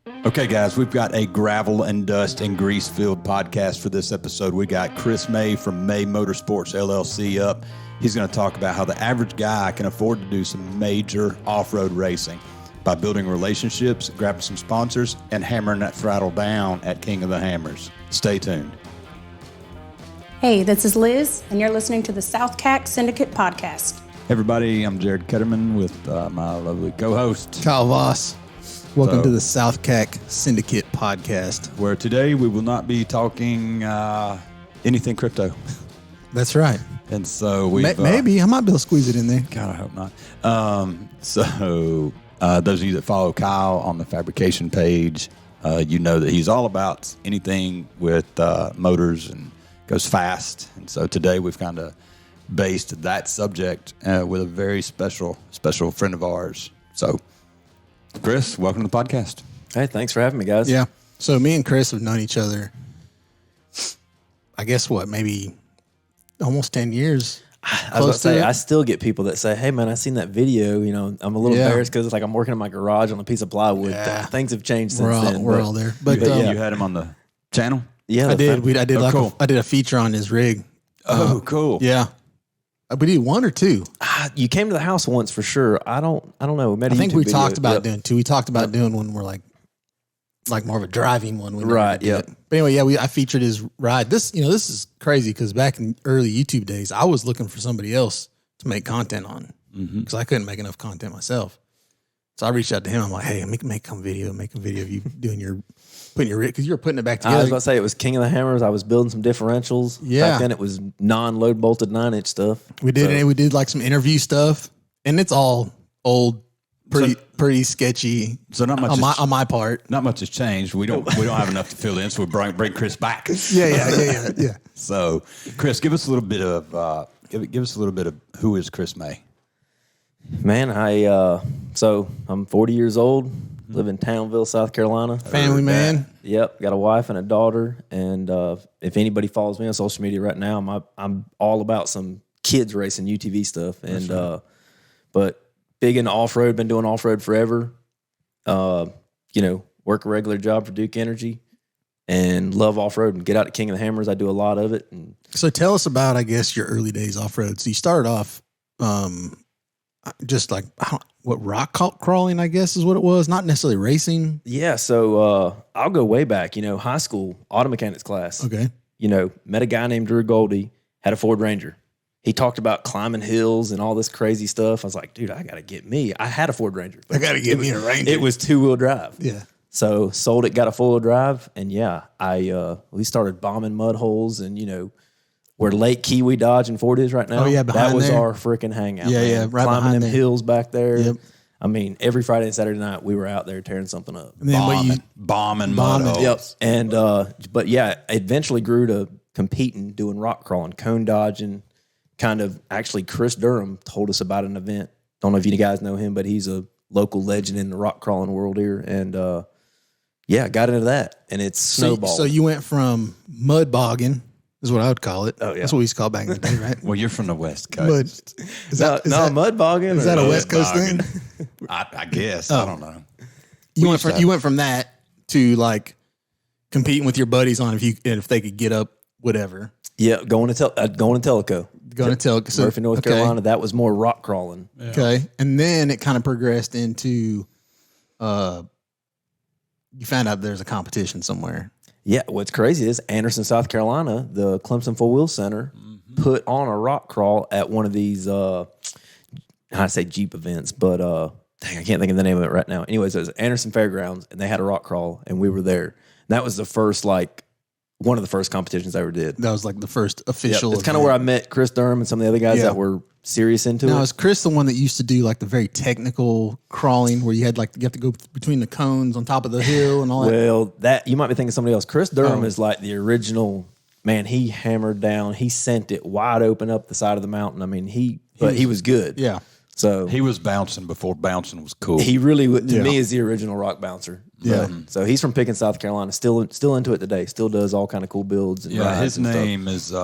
Okay, guys, we've got a gravel and dust and grease filled podcast for this episode. We got Chris May from May Motorsports LLC up. He's going to talk about how the average guy can afford to do some major off-road racing by building relationships, grabbing some sponsors, and hammering that throttle down at King of the Hammers. Stay tuned. Hey, this is Liz, and you're listening to the SouthCack Syndicate Podcast. Hey everybody, I'm Jared Ketterman with my lovely co-host, Kyle Voss. Welcome to the SouthCack Syndicate Podcast. Where today we will not be talking anything crypto. That's right. And so we maybe I might be able to squeeze it in there. God, I hope not. So those of you that follow Kyle on the fabrication page, you know that he's all about anything with motors and goes fast. And so today we've kind of based that subject with a very special friend of ours. So, Chris, welcome to the podcast. Hey, thanks for having me, guys. Yeah. So me and Chris have known each other, I guess, maybe almost 10 years. I was about to say, I still get people that say, hey, man, I seen that video. You know, I'm a little embarrassed because it's like I'm working in my garage on a piece of plywood. Yeah. Things have changed since then. We're all there. But you had him on the channel? Yeah, I did. I did cool. I did a feature on his rig. Oh, cool. Yeah. We did one or two. You came to the house once for sure. I don't know. I think we talked about doing two. We talked about doing one where like more of a driving one. Right. Yeah. But anyway, I featured his ride. This is crazy because back in early YouTube days, I was looking for somebody else to make content on because I couldn't make enough content myself. So I reached out to him. I'm like, hey, make a video of you putting your rig, because you were putting it back together. I was about to say it was King of the Hammers. I was building some differentials. Yeah. Back then it was non-load bolted 9-inch stuff. We did like some interview stuff, and it's all old, pretty sketchy. So not much on my part. Not much has changed. We don't have enough to fill in, so we bring Chris back. Yeah. So, Chris, give us a little bit of who is Chris May. Man, I'm 40 years old, live in Townville, South Carolina. Family man. Yep, got a wife and a daughter, and if anybody follows me on social media right now, I'm all about some kids racing UTV stuff, and but big into off road. Been doing off road forever. Work a regular job for Duke Energy, and love off road and get out to King of the Hammers. I do a lot of it. And so tell us about, I guess, your early days off road. So you started off. Just like rock crawling, I guess is what it was. Not necessarily racing. Yeah. So I'll go way back. High school auto mechanics class. Okay. Met a guy named Drew Goldie. Had a Ford Ranger. He talked about climbing hills and all this crazy stuff. I was like, dude, I got to get me. I had a Ford Ranger. I got to get me a Ranger. It was 2-wheel drive. Yeah. So sold it, got a 4-wheel drive, and we started bombing mud holes and where Lake Kiwi Dodge and Ford is right now. Oh, yeah, that was there. our freaking hangout. Yeah, man. yeah, right climbing behind them there. hills back there. Yep. I mean, every Friday and Saturday night we were out there tearing something up. And then bombing mud holes. Yep. And but yeah, eventually grew to competing, doing rock crawling, cone dodging. Kind of actually, Chris Durham told us about an event. Don't know if you guys know him, but he's a local legend in the rock crawling world here. And got into that, and it's snowballed. So you went from mud bogging, is what I would call it. Oh, yeah. That's what we used to call it back in the day, right? Well, you're from the West Coast. Mud bogging. Is that a West Coast thing? I guess. I don't know. You went from that to like competing with your buddies on if they could get up whatever. Yeah, going to Telco. Murphy, North Carolina. That was more rock crawling. Yeah. Okay, and then it kind of progressed into, you found out there's a competition somewhere. Yeah, what's crazy is Anderson, South Carolina, the Clemson 4-Wheel Center put on a rock crawl at one of these, I say Jeep events, but dang, I can't think of the name of it right now. Anyways, it was Anderson Fairgrounds, and they had a rock crawl, and we were there. And that was the first, one of the first competitions I ever did. That was like the first official. Yep. It's kind of where I met Chris Durham and some of the other guys that were serious into it. Now, is Chris the one that used to do like the very technical crawling where you had you have to go between the cones on top of the hill and all that? Well, that you might be thinking of somebody else. Chris Durham is like the original man. He hammered down. He sent it wide open up the side of the mountain. I mean, he was good. Yeah. So He was bouncing before bouncing was cool. he really, to me, is the original rock bouncer. Yeah. So he's from Pickens, South Carolina. Still into it today. Still does all kind of cool builds. And rides his and stuff. name is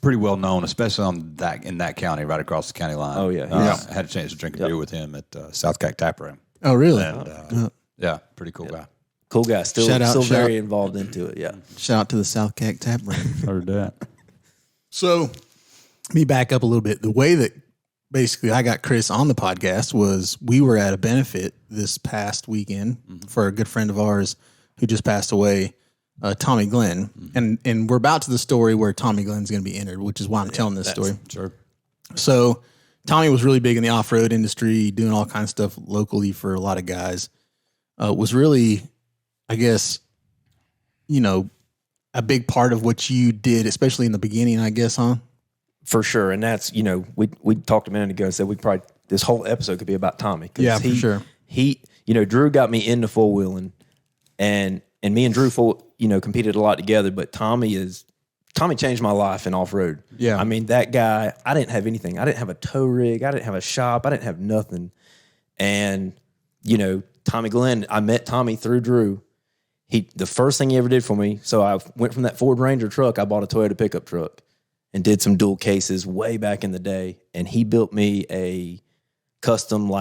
pretty well known, especially in that county, right across the county line. Oh, yeah. I had a chance to drink a beer with him at SouthCack Tap Room. Oh, really? And, yeah, pretty cool guy. Cool guy. Still Shout very involved into it. Yeah. Shout out to the SouthCack tap brand. Heard that. So, let me back up a little bit. The way that basically I got Chris on the podcast was we were at a benefit this past weekend for a good friend of ours who just passed away, Tommy Glenn. And we're about to the story where Tommy Glenn's going to be entered, which is why I'm telling this story. Sure. So, Tommy was really big in the off-road industry, doing all kinds of stuff locally for a lot of guys. Was really, I guess, a big part of what you did, especially in the beginning, I guess, huh? For sure. And that's, we talked a minute ago and said this whole episode could be about Tommy. Yeah, for sure. Drew got me into four wheeling and me and Drew, competed a lot together, but Tommy changed my life in off-road. Yeah. I mean, that guy, I didn't have anything. I didn't have a tow rig. I didn't have a shop. I didn't have nothing. And, Tommy Glenn, I met Tommy through Drew. The first thing he ever did for me, so I went from that Ford Ranger truck, I bought a Toyota pickup truck and did some dual cases way back in the day. And he built me a custom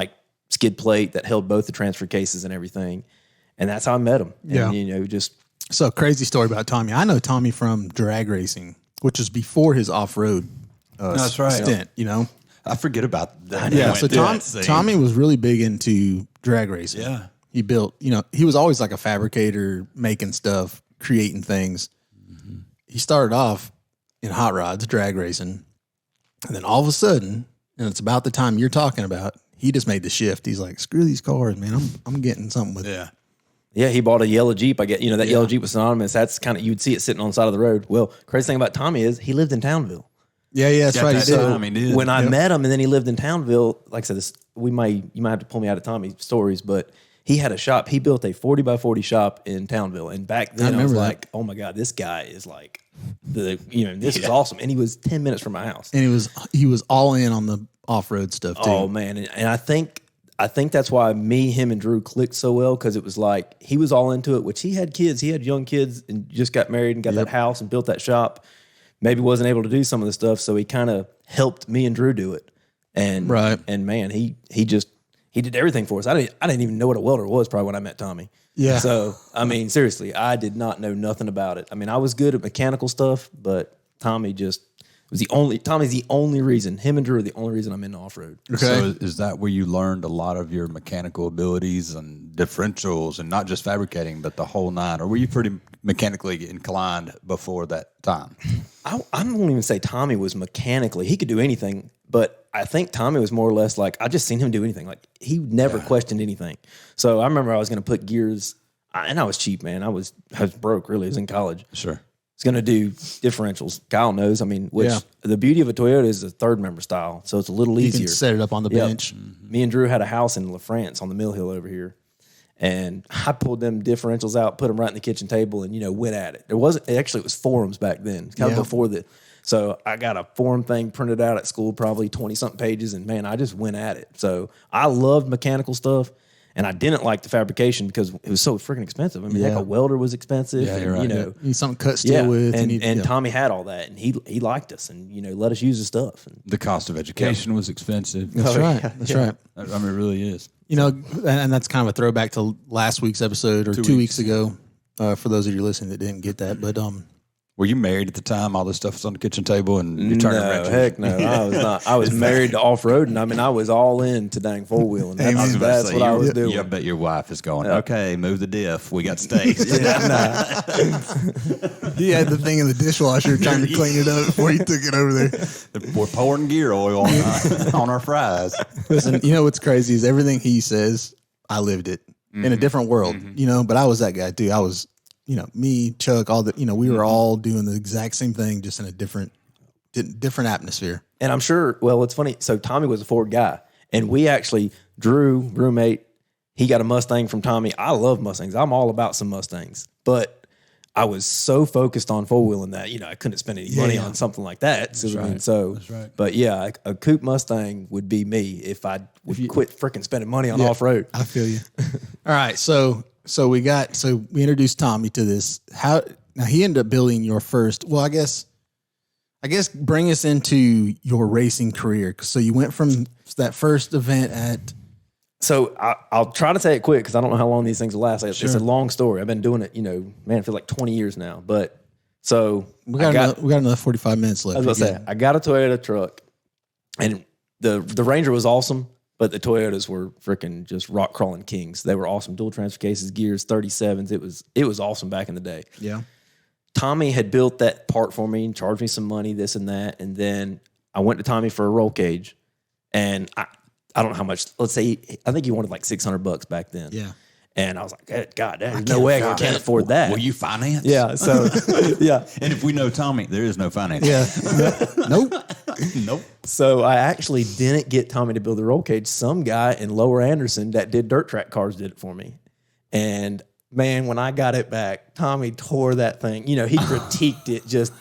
skid plate that held both the transfer cases and everything. And that's how I met him. Yeah. And, So, crazy story about Tommy. I know Tommy from drag racing, which is before his off-road That's right. stint, I forget about that. Yeah, so Tommy was really big into drag racing. Yeah. He built, he was always like a fabricator, making stuff, creating things. He started off in hot rods, drag racing. And then all of a sudden, and it's about the time you're talking about, he just made the shift. He's like, screw these cars, man. I'm getting something with it. Yeah, he bought a yellow Jeep. I get, that yellow Jeep was synonymous. That's kind of, you'd see it sitting on the side of the road. Well, crazy thing about Tommy is he lived in Townville. Yeah, that's right. He did. When I met him and then he lived in Townville, like I said, you might have to pull me out of Tommy's stories, but he had a shop. He built a 40 by 40 shop in Townville. And back then I was like, oh my God, this guy is like this is awesome. And he was 10 minutes from my house. And he was all in on the off-road stuff too. Oh man. And I think that's why him and Drew clicked so well, because it was like he was all into it, which he had kids. He had young kids and just got married and got that house and built that shop. Maybe wasn't able to do some of the stuff, so he kind of helped me and Drew do it. And and man, he did everything for us. I didn't even know what a welder was probably when I met Tommy. Yeah. So I mean, seriously, I did not know nothing about it. I mean, I was good at mechanical stuff, but Tommy's the only reason. Him and Drew are the only reason I'm into off road. Okay. So is that where you learned a lot of your mechanical abilities and differentials, and not just fabricating, but the whole nine? Or were you pretty mechanically inclined before that time? I don't even say Tommy was mechanically. He could do anything, but I think Tommy was more or less like, I just seen him do anything. Like, he never questioned anything. So I remember I was going to put gears, and I was cheap, man. I was broke, really. I was in college. Sure. I was going to do differentials. Kyle knows. I mean, the beauty of a Toyota is a third member style, so it's a little easier. You can set it up on the bench. Me and Drew had a house in La France on the Mill Hill over here. And I pulled them differentials out, put them right in the kitchen table, and, went at it. It was forums back then, kind of before the. So I got a forum thing printed out at school, probably 20-something pages, and man, I just went at it. So I loved mechanical stuff, and I didn't like the fabrication because it was so freaking expensive. I mean, like a welder was expensive. Yeah, you're right. You need something cut steel with. And Tommy had all that, and he liked us, and let us use his stuff. And the cost of education was expensive. That's right. That's right. I mean, it really is. And that's kind of a throwback to last week's episode or 2 weeks ago. For those of you listening that didn't get that, but were you married at the time? All this stuff was on the kitchen table, and you turned around. Heck no, I was not. I was married to off roading. I mean, I was all in to dang four wheeling. That's what I was doing. I bet your wife is going, okay, move the diff. We got steaks. He had the thing in the dishwasher trying to clean it up before he took it over there. We're pouring gear oil on our fries. Listen, what's crazy is everything he says, I lived it in a different world, but I was that guy too. I was, me, Chuck, all the, we were all doing the exact same thing, just in a different atmosphere. And I'm sure, well, it's funny. So Tommy was a Ford guy, and we actually, Drew, roommate, he got a Mustang from Tommy. I love Mustangs. I'm all about some Mustangs, but I was so focused on four-wheeling that, I couldn't spend any money on something like that. So, That's right. But yeah, a coupe Mustang would be me if I would quit freaking spending money on off-road. I feel you. All right. So we introduced Tommy to this. Now he ended up building your first, well, I guess bring us into your racing career. So you went from that first event at So I'll try to say it quick because I don't know how long these things will last. It's a long story. I've been doing it, man, it feels like 20 years now. But so we got another 45 minutes left. I was about to say, I got a Toyota truck, and the Ranger was awesome, but the Toyotas were freaking just rock crawling kings. They were awesome. Dual transfer cases, gears, 37s. It was awesome back in the day. Yeah. Tommy had built that part for me and charged me some money, this and that. And then I went to Tommy for a roll cage, and I don't know how much. Let's say I think he wanted like $600 back then. Yeah. And I was like, hey, God, there's no way I can't afford that. Will you finance? Yeah. So yeah. And if we know Tommy, there is no finance. Yeah. Nope. Nope. So I actually didn't get Tommy to build the roll cage. Some guy in Lower Anderson that did dirt track cars did it for me. And man, when I got it back, Tommy tore that thing. He critiqued it just,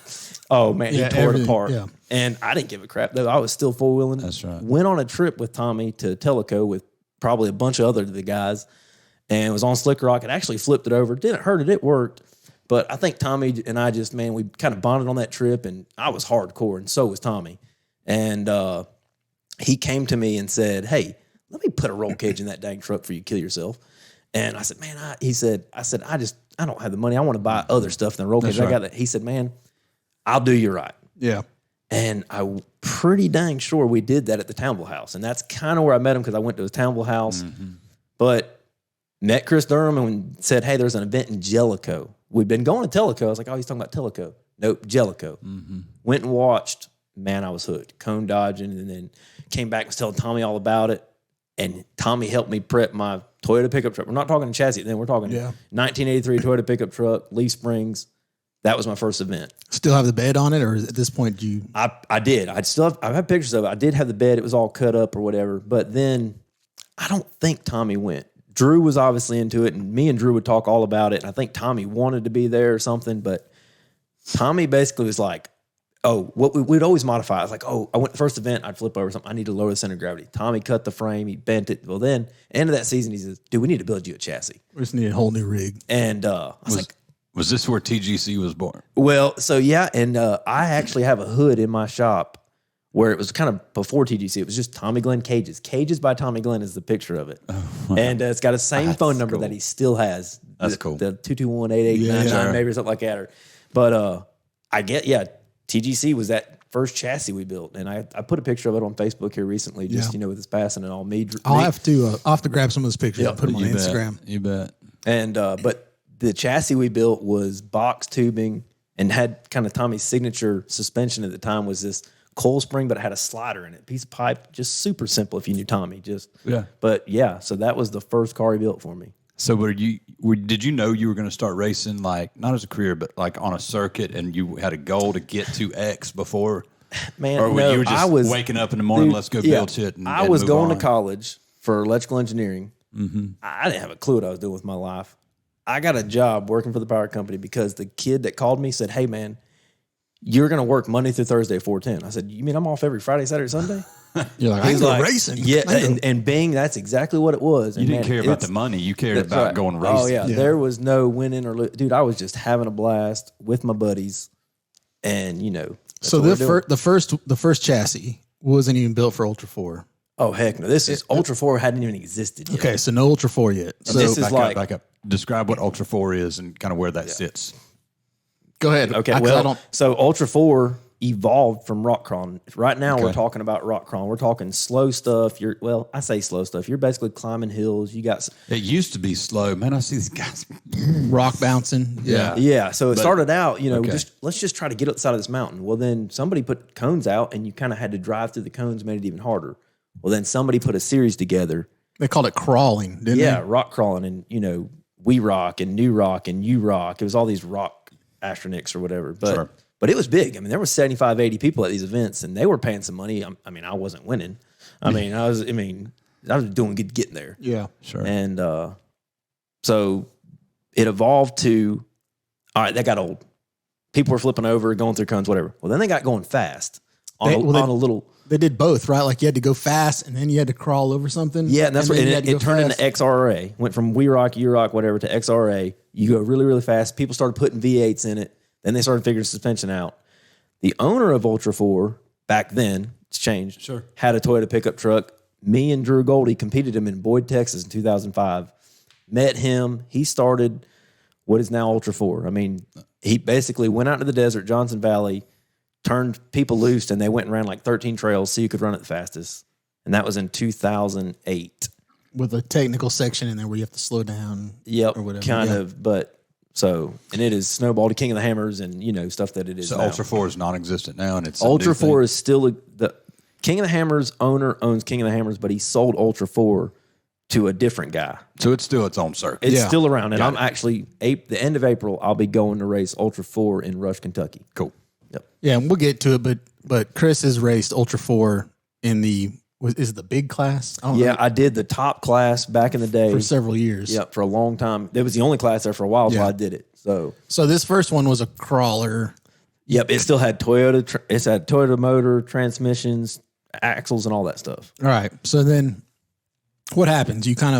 oh man, he tore it apart. Yeah. And I didn't give a crap though. I was still four wheeling. That's right. Went on a trip with Tommy to Tellico with probably a bunch of other the guys, and it was on Slick Rock. It actually flipped it over. Didn't hurt it. It worked. But I think Tommy and I just, man, we kind of bonded on that trip, and I was hardcore, and so was Tommy. And he came to me and said, hey, let me put a roll cage in that dang truck for you to kill yourself. And I said, man, I don't have the money. I want to buy other stuff than a roll cage. Right. I got that. He said, man, I'll do you right. Yeah. And I'm pretty dang sure we did that at the Townville house. And that's kind of where I met him, because I went to his Townville house. Mm-hmm. But met Chris Durham and said, hey, there's an event in Jellicoe. We'd been going to Tellico. I was like, oh, he's talking about Tellico. Nope, Jellicoe. Mm-hmm. Went and watched. Man, I was hooked. Cone dodging, and then came back and was telling Tommy all about it. And Tommy helped me prep my Toyota pickup truck. We're not talking chassis then. We're talking 1983 Toyota pickup truck, leaf springs. That was my first event. Still have the bed on it, or at this point do you? I did. I have pictures of it. I did have the bed. It was all cut up or whatever. But then I don't think Tommy went. Drew was obviously into it, and me and Drew would talk all about it. And I think Tommy wanted to be there or something. But Tommy basically was like, oh, what we'd always modify. I was like, oh, I went to the first event, I'd flip over something. I need to lower the center of gravity. Tommy cut the frame, he bent it. Well, then, end of that season, he says, dude, we need to build you a chassis. We just need a whole new rig. And I was like, was this where TGC was born? Well, so yeah, and I actually have a hood in my shop where it was kind of before TGC. It was just Tommy Glenn Cages. Cages by Tommy Glenn is the picture of it. Oh, wow. And it's got the same phone number that he still has. That's cool. The 221-8899, maybe or something like that. But TGC was that first chassis we built. And I put a picture of it on Facebook here recently, just, with his passing and all. I'll have to grab some of those pictures and put them on Instagram. You bet. And, but the chassis we built was box tubing and had kind of Tommy's signature suspension at the time was this coil spring, but it had a slider in it, piece of pipe, just super simple if you knew Tommy. But yeah, so that was the first car he built for me. So did you know you were going to start racing, like not as a career, but like on a circuit, and you had a goal to get to X before? Man, or no, you were just waking up in the morning, let's go build shit. I was going to college for electrical engineering. Mm-hmm. I didn't have a clue what I was doing with my life. I got a job working for the power company because the kid that called me said, hey, man, you're going to work Monday through Thursday at 4:10. I said, you mean I'm off every Friday, Saturday, Sunday? You're like, I go racing. Yeah, and Bing, that's exactly what it was. You didn't care about the money. You cared about going racing. Oh, yeah. There was no winning or losing. Dude, I was just having a blast with my buddies. And, so the first chassis wasn't even built for Ultra 4. Oh, heck no. This is Ultra 4 hadn't even existed yet. Okay, so no Ultra 4 yet. So this is back up. Describe what Ultra 4 is and kind of where that sits. Go ahead. Okay, so Ultra 4 evolved from rock crawling. Right now we're talking about rock crawling. We're talking slow stuff. I say slow stuff. You're basically climbing hills. It used to be slow. Man, I see these guys. Rock bouncing. Yeah. Yeah. So it started out, let's just try to get up the side of this mountain. Well, then somebody put cones out and you kind of had to drive through the cones, made it even harder. Well, then somebody put a series together. They called it crawling, didn't they? Yeah, rock crawling. And, We Rock and New Rock and U Rock. It was all these rock astronics or whatever. But it was big. I mean, there were 75, 80 people at these events, and they were paying some money. I mean, I wasn't winning. I was doing good getting there. Yeah, sure. And so it evolved to, all right, that got old. People were flipping over, going through cones, whatever. Well, then they got going fast on a little. They did both, right? Like you had to go fast, and then you had to crawl over something. Yeah, and that's what it turned into XRA. Went from We Rock, U Rock, whatever, to XRA. You go really, really fast. People started putting V8s in it. Then they started figuring suspension out. The owner of Ultra 4 back then, it's changed, sure, had a Toyota pickup truck, me and Drew Goldie competed him in Boyd, Texas in 2005. Met him. He started what is now Ultra 4. I mean, he basically went out into the desert, Johnson Valley, turned people loose, and they went and ran like 13 trails so you could run it the fastest. And that was in 2008. With a technical section in there where you have to slow down. Yep, or whatever. kind of. But so, and it is snowballed to King of the Hammers and, stuff that it is So now. Ultra 4 is non-existent now, and it's a Ultra new 4 thing. is still the King of the Hammers owner owns King of the Hammers, but he sold Ultra 4 to a different guy. So it's still its own circuit. It's still around, and Got I'm it. actually the end of April. I'll be going to race Ultra 4 in Rush, Kentucky. Cool. Yep. Yeah, and we'll get to it, but Chris has raced Ultra 4 in is it the big class? I don't Yeah, know, I did the top class back in the day. for several years. Yep, for a long time. It was the only class there for a while, so Yeah. I did it. So, So this first one was a crawler. yep, it still had Toyota. It's had Toyota motor, transmissions, axles, and all that stuff. All right. So then what happens? You kind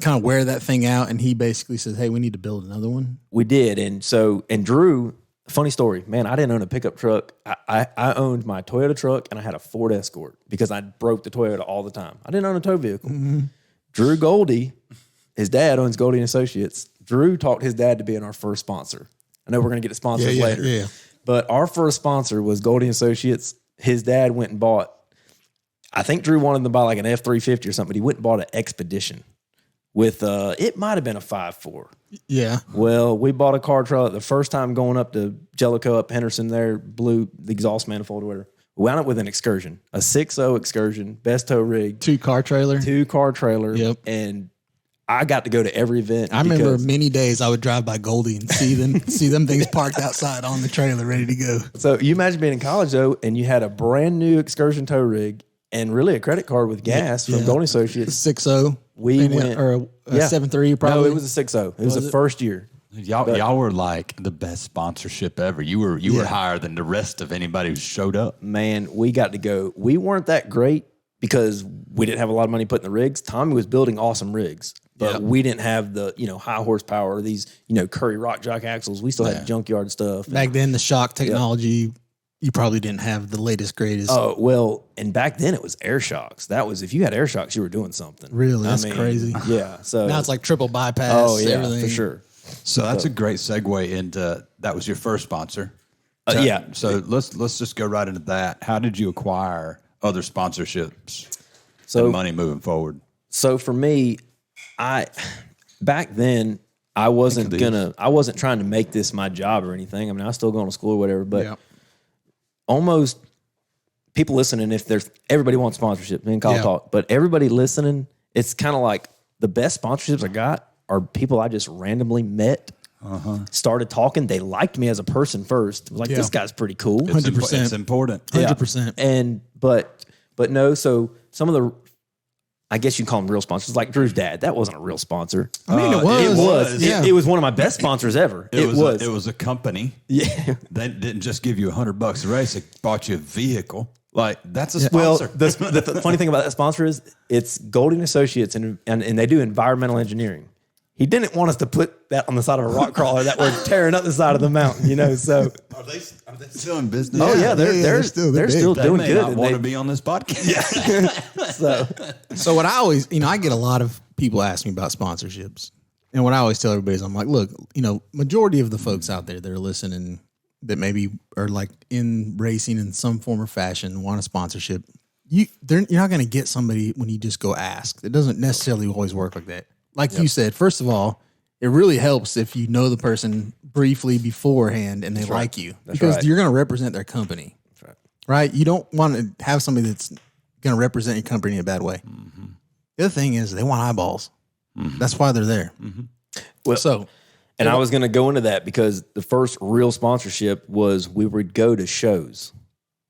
of wear that thing out, and he basically says, "Hey, we need to build another one." We did, and Drew. Funny story, man. I didn't own a pickup truck. I owned my Toyota truck, and I had a Ford Escort because I broke the Toyota all the time. I didn't own a tow vehicle. Drew Goldie, his dad owns Goldie and Associates. Drew talked his dad to being our first sponsor. I know we're going to get to sponsors later. Yeah. But our first sponsor was Goldie and Associates. His dad went and bought, I think Drew wanted to buy like an F-350 or something, but he went and bought an Expedition with, it might have been a 5.4. Yeah. Well, we bought a car trailer the first time going up to Jellicoe up Henderson there, blew the exhaust manifold or whatever. We wound up with an Excursion, a 6.0 Excursion, best tow rig, 2-car trailer. 2-car trailer. Yep. And I got to go to every event. I remember because- many days I would drive by Goldie and see them things parked outside on the trailer ready to go. So you imagine being in college though, and you had a brand new Excursion tow rig and really a credit card with gas from Goldie Associates. 6.0. We went, or a 7.3 probably. No, it was a 6.0. It was the first year. Y'all were like the best sponsorship ever. You were higher than the rest of anybody who showed up. Man, we got to go. We weren't that great because we didn't have a lot of money putting the rigs. Tommy was building awesome rigs, but we didn't have the high horsepower or these Curry Rock Jock axles. We still had junkyard stuff. Back then, the shock technology, you probably didn't have the latest, greatest. Oh, well, and back then it was air shocks. That was, if you had air shocks, you were doing something. Really? That's crazy. Yeah. So Now it's like triple bypass. oh yeah, everything. for sure. So that's a great segue into that was your first sponsor. Yeah. So let's just go right into that. How did you acquire other sponsorships and money moving forward? So for me, back then I wasn't trying to make this my job or anything. I mean, I was still going to school or whatever, but almost people listening, everybody wants sponsorship, me and Kyle talk, but everybody listening, it's kind of like the best sponsorships I got are people I just randomly met, started talking. They liked me as a person first. It was like, this guy's pretty cool. 100%. It's important. 100%. And, but no, so some of the, I guess you call them real sponsors, like Drew's dad. That wasn't a real sponsor. I mean, it was. It was. Yeah. It was one of my best sponsors ever. It was. It was a company. Yeah. That didn't just give you $100 a race. It bought you a vehicle. Like that's a Well, sponsor. the funny thing about that sponsor is it's Golding Associates and they do environmental engineering. He didn't want us to put that on the side of a rock crawler that we're tearing up the side of the mountain, so. Are they still in business? Oh yeah, they're still big. doing They may good. not and want they- to be on this podcast. So what I always, I get a lot of people ask me about sponsorships. And what I always tell everybody is I'm like, look, majority of the folks out there that are listening that maybe are like in racing in some form or fashion, want a sponsorship, you're not going to get somebody when you just go ask. It doesn't necessarily always work like that. Like you said, first of all, it really helps if you know the person briefly beforehand and they like you because you're going to represent their company. That's Right? You don't want to have somebody that's going to represent your company in a bad way. Mm-hmm. The other thing is they want eyeballs. Mm-hmm. That's why they're there. Mm-hmm. Well, and I was going to go into that because the first real sponsorship was we would go to shows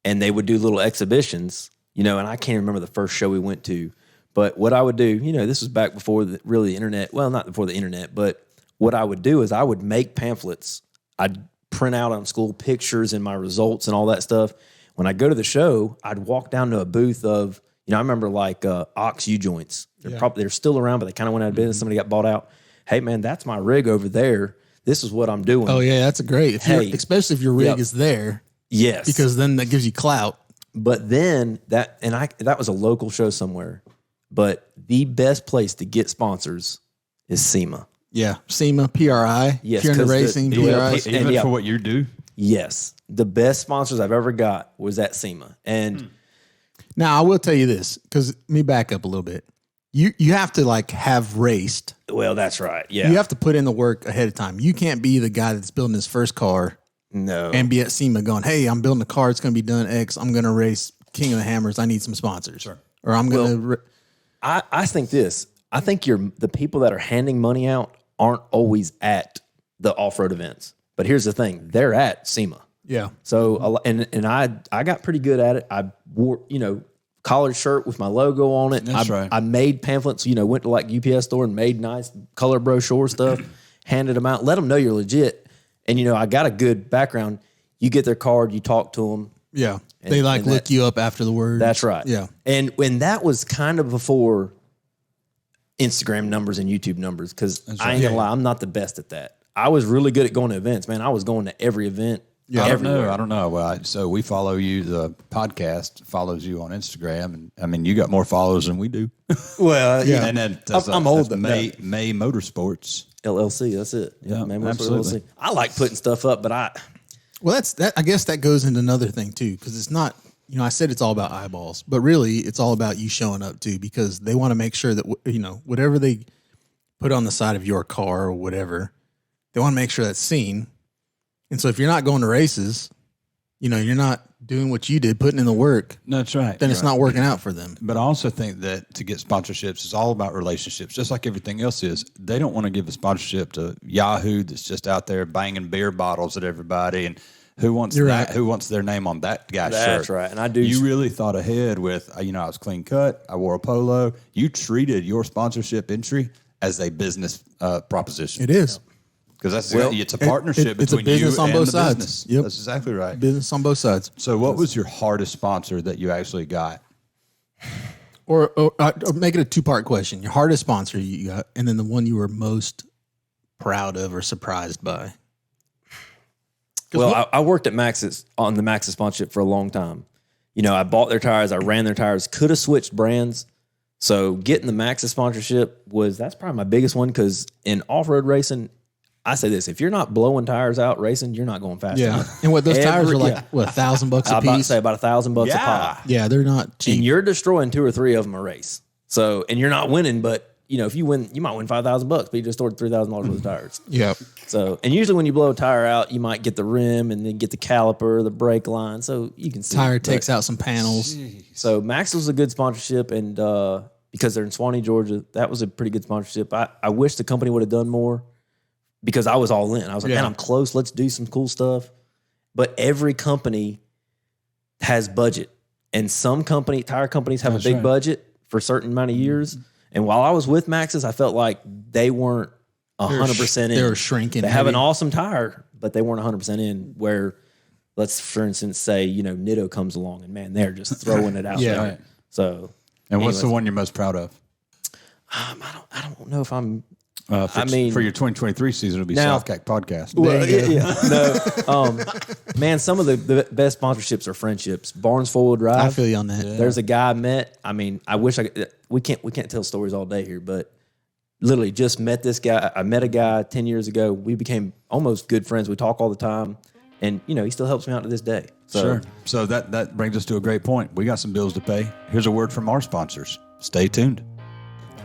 and they would do little exhibitions, and I can't remember the first show we went to, but what I would do, this was back before the internet. Well, not before the internet, but what I would do is I would make pamphlets. I'd print out on school pictures and my results and all that stuff. When I go to the show, I'd walk down to a booth of, I remember like Ox U-joints. They're still around, but they kind of went out of business. Somebody got bought out. Hey man, that's my rig over there. This is what I'm doing. Oh yeah, that's a great. Especially if your rig is there. Yes. Because then that gives you clout. But then that was a local show somewhere. But the best place to get sponsors is SEMA. Yeah, SEMA, PRI. Yes, if you're into 'cause racing, the- PRI. Even yeah. for what you do. Yes, the best sponsors I've ever got was at SEMA. And Now, I will tell you this, because let me back up a little bit. You have to like have raced. well, that's right. Yeah. You have to put in the work ahead of time. You can't be the guy that's building his first car No. and be at SEMA going, hey, I'm building a car. It's going to be done X. I'm going to race King of the Hammers. I need some sponsors. Sure. Or I'm going to. I think this. I think the people that are handing money out aren't always at the off-road events. But here's the thing. They're at SEMA. Yeah. So, and I got pretty good at it. I wore, collared shirt with my logo on it. That's right. I made pamphlets, went to like UPS store and made nice color brochure stuff, handed them out, let them know you're legit. And, I got a good background. You get their card, you talk to them. Yeah. They and look you up after the word. That's right. Yeah. And when that was kind of before Instagram numbers and YouTube numbers, because I ain't gonna lie, I'm not the best at that. I was really good at going to events, man. I was going to every event. Yeah, everywhere. I don't know. Well, so we follow you. The podcast follows you on Instagram, and I mean, you got more followers than we do. Well, Yeah. And then I'm old, that's though. May Motorsports. LLC, that's it. Yeah, man, absolutely. LLC. I like putting stuff up, but Well, that's that. I guess that goes into another thing too, because it's not. I said it's all about eyeballs, but really it's all about you showing up too, because they want to make sure that whatever they put on the side of your car or whatever, they want to make sure that's seen. And so if you're not going to races, you're not doing what you did, putting in the work, That's right. then it's not working out for them. But I also think that to get sponsorships is all about relationships, just like everything else is. They don't want to give a sponsorship to Yahoo that's just out there banging beer bottles at everybody, and who wants You're that? right. Who wants their name on that guy's shirt? That's right. And I do. You really thought ahead with, I was clean cut. I wore a polo. You treated your sponsorship entry as a business proposition. It is Because it's a partnership it's a between business you on and both the sides. business. Yep. That's exactly right. business on both sides. So what was your hardest sponsor that you actually got? Or make it a two-part question. Your hardest sponsor you got, and then the one you were most proud of or surprised by. Well, I worked at Maxxis on the Maxxis sponsorship for a long time. I bought their tires, I ran their tires, could have switched brands. So getting the Maxxis sponsorship that's probably my biggest one, because in off-road racing, I say this: if you're not blowing tires out racing, you're not going fast Yeah, enough. and what those tires are like? yeah. What, $1,000 I'm a about to piece? say about $1,000 a pop. Yeah, they're not cheap. And you're destroying 2 or 3 of them a race. So, and you're not winning, but if you win, you might win $5,000, but you just stored $3,000 worth of tires. Yeah. So, and usually when you blow a tire out, you might get the rim and then get the caliper, the brake line. So you can see. Tire But- takes out some panels. So Max was a good sponsorship, and because they're in Swanee, Georgia, that was a pretty good sponsorship. I wish the company would have done more, because I was all in. I was like, Yeah. man, I'm close. Let's do some cool stuff. But every company has budget, and some tire companies have That's a big right. budget for a certain amount of years. And while I was with Maxxis, I felt like they weren't 100% in. They were shrinking. They have an heavy. awesome tire, but they weren't 100% in. Where, let's for instance say, Nitto comes along and man, they're just throwing it out Yeah. there. Right. So, And what's the anyways, one you're most proud of? I don't know if I'm. For your 2023 season, it'll be Now- SouthCack podcast. There you go. No, man, some of the best sponsorships are friendships. Barnes Forward Drive. I feel you on that. There's a guy I met. I mean, I wish we can't tell stories all day here, but literally just met this guy. I met a guy 10 years ago. We became almost good friends. We talk all the time, and he still helps me out to this day. So, Sure. So that brings us to a great point. We got some bills to pay. Here's a word from our sponsors. Stay tuned.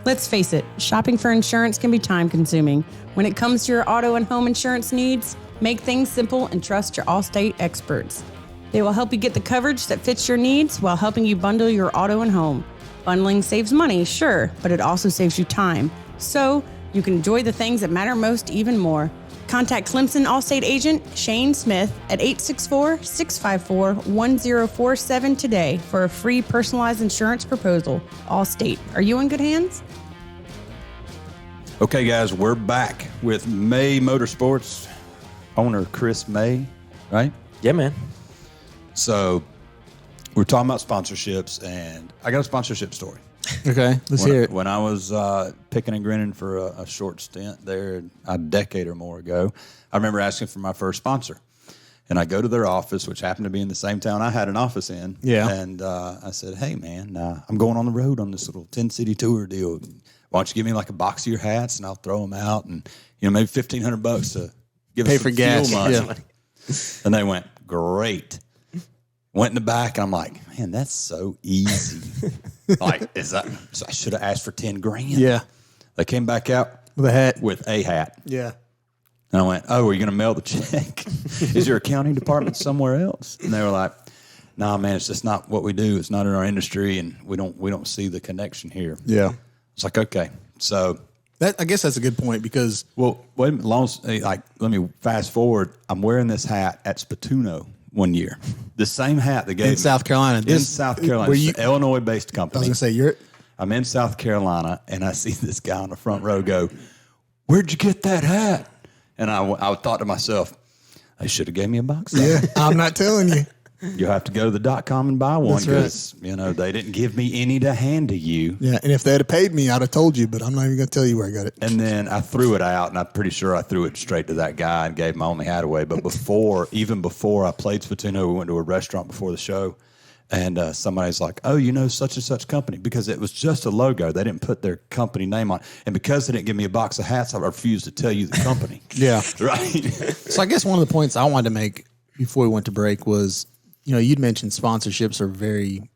Let's face it, shopping for insurance can be time consuming. When it comes to your auto and home insurance needs, make things simple and trust your Allstate experts. They will help you get the coverage that fits your needs while helping you bundle your auto and home. Bundling saves money, sure, but it also saves you time. So you can enjoy the things that matter most even more. Contact Clemson Allstate agent Shane Smith at 864-654-1047 today for a free personalized insurance proposal. Allstate, are you in good hands? Okay, guys, we're back with May Motorsports owner Chris May, right? yeah, man. So we're talking about sponsorships, and I got a sponsorship story. Okay, let's hear it. When I was picking and grinning for a short stint there a decade or more ago, I remember asking for my first sponsor. And I go to their office, which happened to be in the same town I had an office in. Yeah. And I said, hey, man, I'm going on the road on this little 10-city tour deal. Why don't you give me like a box of your hats and I'll throw them out and, maybe $1,500 to give Pay us for some gas. fuel money. Yeah. And they went, great. Went in the back and I'm like, man, that's so easy. So I should have asked for 10 grand. Yeah. They came back out With a hat. with a hat. Yeah. And I went, oh, are you going to mail the check? Is your accounting department somewhere else? And they were like, nah, man, it's just not what we do. It's not in our industry, and we don't see the connection here. Yeah. It's like, okay. So, I guess that's a good point because well, wait a minute, let me fast forward. I'm wearing this hat at Spatuno one year. The same hat that gave in South Carolina. In South Carolina. It's an Illinois-based I company. was going to say, I'm in South Carolina, and I see this guy on the front row go, where'd you get that hat? And I thought to myself, they should have gave me a box of it. I'm not telling you. You'll have to go to the .com and buy one That's right. because, they didn't give me any to hand to you. Yeah, and if they had paid me, I'd have told you, but I'm not even going to tell you where I got it. And then I threw it out, and I'm pretty sure I threw it straight to that guy and gave my only hat away. But even before I played Spatuno, we went to a restaurant before the show, and somebody's like, oh, such and such company, because it was just a logo. They didn't put their company name on it. And because they didn't give me a box of hats, I refused to tell you the company. Yeah. Right? So I guess one of the points I wanted to make before we went to break was, you'd mentioned sponsorships are very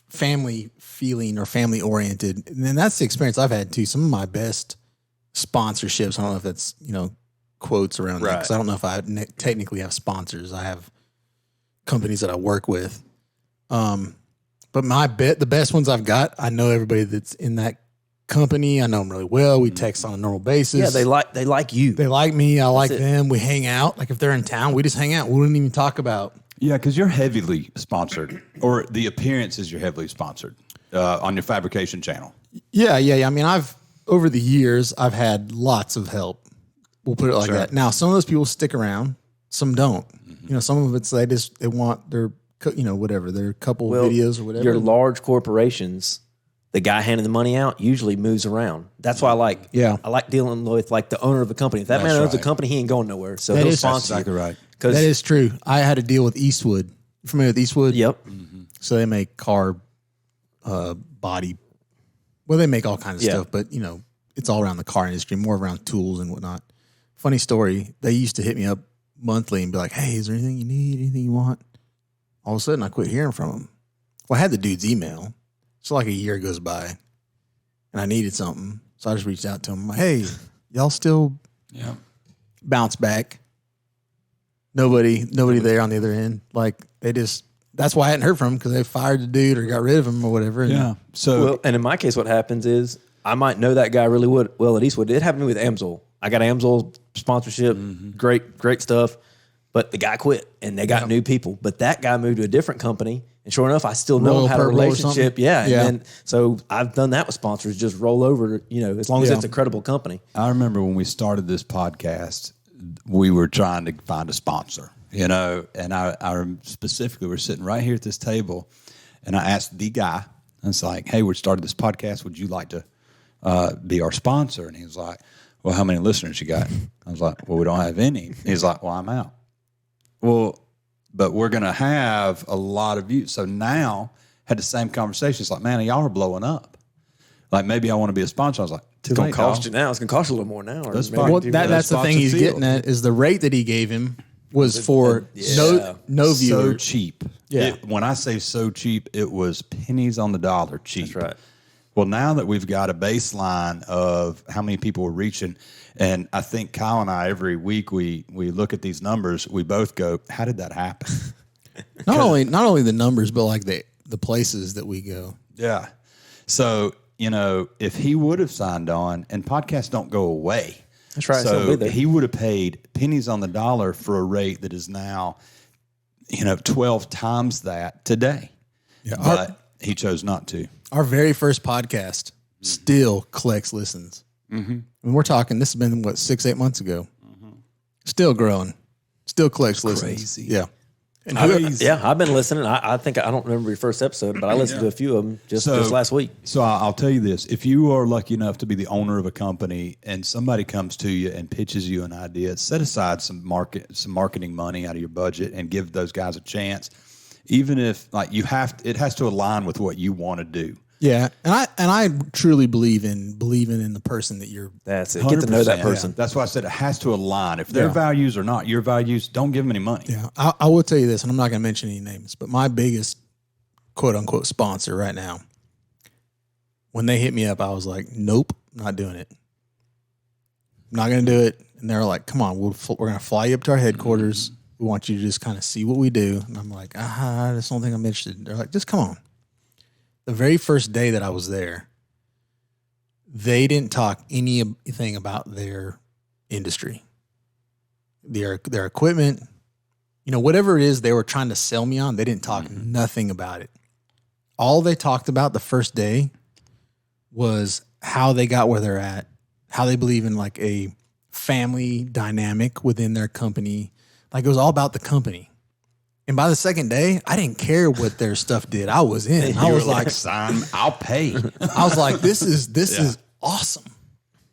family feeling or family oriented. And then that's the experience I've had too. Some of my best sponsorships, I don't know if that's, quotes around that, because I don't know if I technically have sponsors. I have companies that I work with. But the best ones I've got, I know everybody that's in that company. I know them really well. We text on a normal basis. Yeah, they like you. They like me. I like them. We hang out. Like if they're in town, we just hang out. We wouldn't even talk about. Yeah, because you're heavily sponsored, or the appearance is you're heavily sponsored on your fabrication channel. Yeah. I mean, over the years, I've had lots of help. We'll put it like that. Now, some of those people stick around. Some don't. Some of it's they want their whatever, their couple videos or whatever. Your large corporations, the guy handing the money out usually moves around. That's why I like dealing with like the owner of the company. If that man owns the company, he ain't going nowhere. So he'll sponsor you. Exactly right. That is true. I had to deal with Eastwood. You familiar with Eastwood? Yep. Mm-hmm. So they make car body. Well, they make all kinds of stuff, but it's all around the car industry, more around tools and whatnot. Funny story. They used to hit me up monthly and be like, hey, is there anything you need? Anything you want? All of a sudden, I quit hearing from them. Well, I had the dude's email. So like a year goes by and I needed something. So I just reached out to him. I'm like, hey, y'all still bounce back? Nobody there on the other end. Like that's why I hadn't heard from them, because they fired the dude or got rid of him or whatever. Yeah. So, and in my case, what happens is I might know that guy really well at Eastwood. It happened to me with Amsoil. I got Amsoil sponsorship, great stuff. But the guy quit and they got new people. But that guy moved to a different company. And sure enough, I still know him, had a relationship. Yeah. And then, so I've done that with sponsors, just roll over, as long as it's a credible company. I remember when we started this podcast, we were trying to find a sponsor, and I specifically, we're sitting right here at this table, and I asked the guy, and it's like, hey, we started this podcast. Would you like to be our sponsor? And he was like, well, how many listeners you got? I was like, well, we don't have any. He's like, well, I'm out. Well, but we're going to have a lot of views. So now had the same conversation. It's like, man, y'all are blowing up. Like, maybe I want to be a sponsor. I was like, it's going to cost you now. It's going to cost you a little more now. That's fine. Well, that's the thing he's getting at, is the rate that he gave him was for no viewers. So cheap. Yeah. When I say so cheap, it was pennies on the dollar cheap. That's right. Well, now that we've got a baseline of how many people we're reaching, and I think Kyle and I, every week we look at these numbers, we both go, how did that happen? Not only the numbers, but like the places that we go. Yeah. So, if he would have signed on, and podcasts don't go away. That's right. So he would have paid pennies on the dollar for a rate that is now, 12 times that today. Yeah. But he chose not to. Our very first podcast still collects listens. Mm-hmm. And we're talking, this has been, 6-8 months ago. Mm-hmm. Still growing. Still collects listens. Crazy. Yeah. And I've been listening. I think I don't remember your first episode, but I listened to a few of them just last week. So I'll tell you this: if you are lucky enough to be the owner of a company, and somebody comes to you and pitches you an idea, set aside some marketing money out of your budget and give those guys a chance. Even if it has to align with what you want to do. Yeah, and I truly believe in the person that you're. That's it. Get to know that person. Yeah. That's why I said it has to align. If their values are not your values, don't give them any money. Yeah, I will tell you this, and I'm not going to mention any names, but my biggest quote unquote sponsor right now, when they hit me up, I was like, nope, not doing it. I'm not going to do it. And they're like, come on, we're going to fly you up to our headquarters. We want you to just kind of see what we do. And I'm like, I just don't think I'm interested. They're like, just come on. The very first day that I was there, they didn't talk anything about their industry, their equipment, whatever it is they were trying to sell me on. They didn't talk nothing about it. All they talked about the first day was how they got where they're at, how they believe in like a family dynamic within their company. Like it was all about the company. And by the second day, I didn't care what their stuff did. I was in. I was like, "Son, I'll pay." I was like, "This is awesome."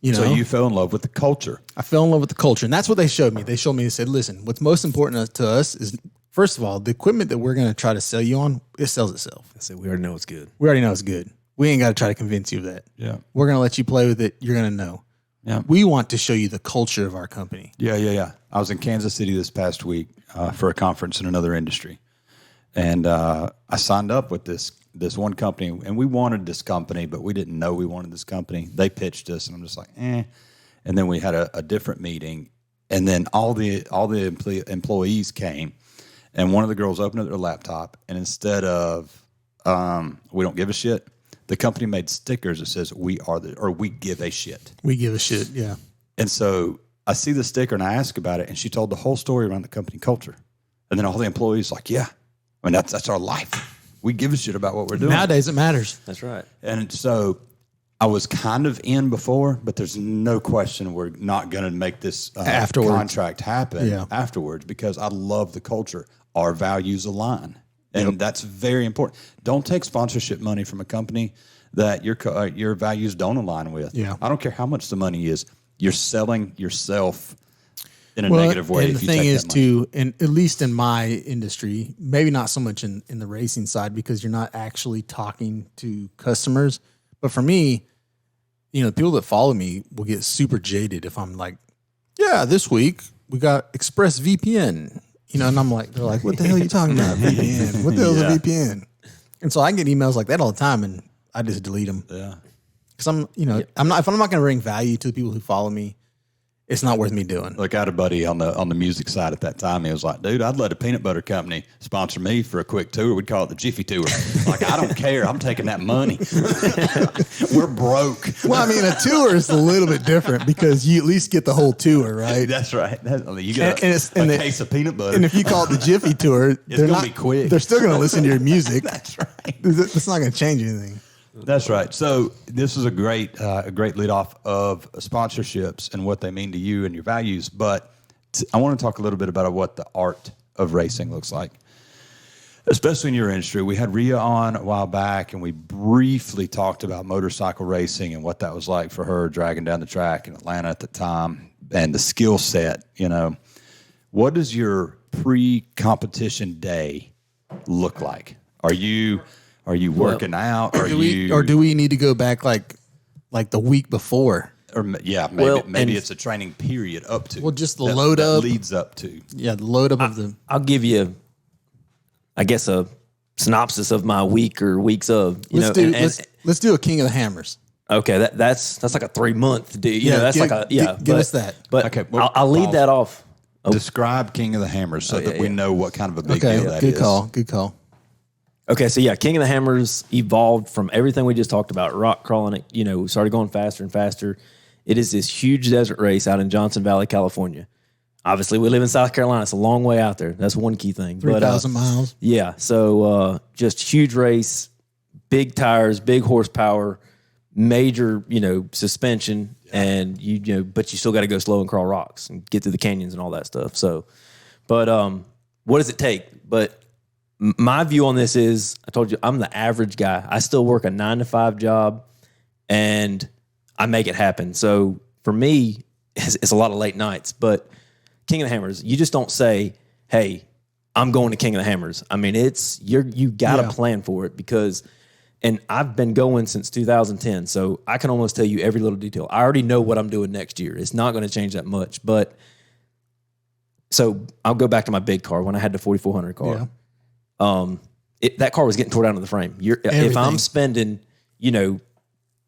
So you fell in love with the culture. I fell in love with the culture, and that's what they showed me. They showed me. They said, "Listen, what's most important to us is, first of all, the equipment that we're going to try to sell you on. It sells itself. I said we already know it's good. We already know it's good. We ain't got to try to convince you of that. Yeah, we're going to let you play with it. You're going to know. Yeah, we want to show you the culture of our company. Yeah. I was in Kansas City this past week for a conference in another industry. And I signed up with this one company, and we wanted this company, but we didn't know we wanted this company. They pitched us, and I'm just like, eh. And then we had a different meeting, and then all the employees came, and one of the girls opened up their laptop, and instead of we don't give a shit, the company made stickers that says we give a shit. We give a shit, yeah. And so I see the sticker, and I ask about it, and she told the whole story around the company culture. And then all the employees like, yeah. I mean, that's our life. We give a shit about what we're doing. Nowadays, it matters. That's right. And so I was kind of in before, but there's no question we're not going to make this contract happen afterwards because I love the culture. Our values align. And that's very important. Don't take sponsorship money from a company that your values don't align with. Yeah. I don't care how much the money is. You're selling yourself in a negative way. And the thing is, too, and at least in my industry, maybe not so much in the racing side because you're not actually talking to customers. But for me, the people that follow me will get super jaded if I'm like, yeah, this week we got ExpressVPN, and I'm like, they're like, what the hell are you talking about? VPN? What the hell is a VPN? And so I get emails like that all the time, and I just delete them. Yeah. Because I'm not going to bring value to the people who follow me. It's not worth me doing. Look, I had a buddy on the music side at that time. He was like, dude, I'd let a peanut butter company sponsor me for a quick tour. We'd call it the Jiffy Tour. Like, I don't care. I'm taking that money. We're broke. Well, I mean, a tour is a little bit different because you at least get the whole tour, right? That's right. You get a case of peanut butter. And if you call it the Jiffy Tour, it's going to be quick. They're still going to listen to your music. That's right. It's not going to change anything. That's right. So this is a great lead off of sponsorships and what they mean to you and your values. But I want to talk a little bit about what the art of racing looks like, especially in your industry. We had Rhea on a while back, and we briefly talked about motorcycle racing and what that was like for her dragging down the track in Atlanta at the time and the skill set. What does your pre-competition day look like? Are you working out? Or do we need to go back like the week before? Or maybe it's a training period up to. Well, just the load up leads up to. Yeah, the load up of the. I'll give you, I guess, a synopsis of my week or weeks of. Let's do a King of the Hammers. Okay, that's like a 3-month deal. Give us that. But okay, I'll lead that off. Describe King of the Hammers so that we know what kind of a big deal that is. Good call. Okay, so King of the Hammers evolved from everything we just talked about, rock crawling. We started going faster and faster. It is this huge desert race out in Johnson Valley, California. Obviously, we live in South Carolina. It's a long way out there. That's one key thing. 3,000 miles. Yeah, so just huge race, big tires, big horsepower, major, suspension, and but you still got to go slow and crawl rocks and get through the canyons and all that stuff. So, but what does it take? But my view on this is, I told you, I'm the average guy. I still work a 9-to-5 job, and I make it happen. So for me, it's a lot of late nights. But King of the Hammers, you just don't say, hey, I'm going to King of the Hammers. I mean, you got to plan for it because, and I've been going since 2010, so I can almost tell you every little detail. I already know what I'm doing next year. It's not going to change that much. But so I'll go back to my big car when I had the 4400 car. Yeah. That car was getting tore down to the frame. If I'm spending, $15,000,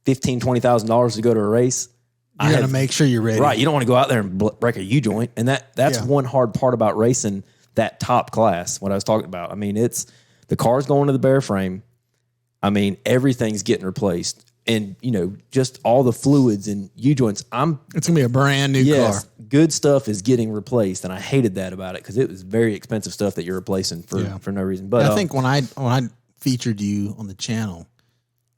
$20,000 to go to a race, you got to make sure you're ready. Right. You don't want to go out there and break a U-joint. And that's one hard part about racing that top class, what I was talking about. I mean, the car's going to the bare frame. I mean, everything's getting replaced. And, just all the fluids and U-joints. It's going to be a brand new car. Good stuff is getting replaced. And I hated that about it because it was very expensive stuff that you're replacing for no reason. But I think when I featured you on the channel,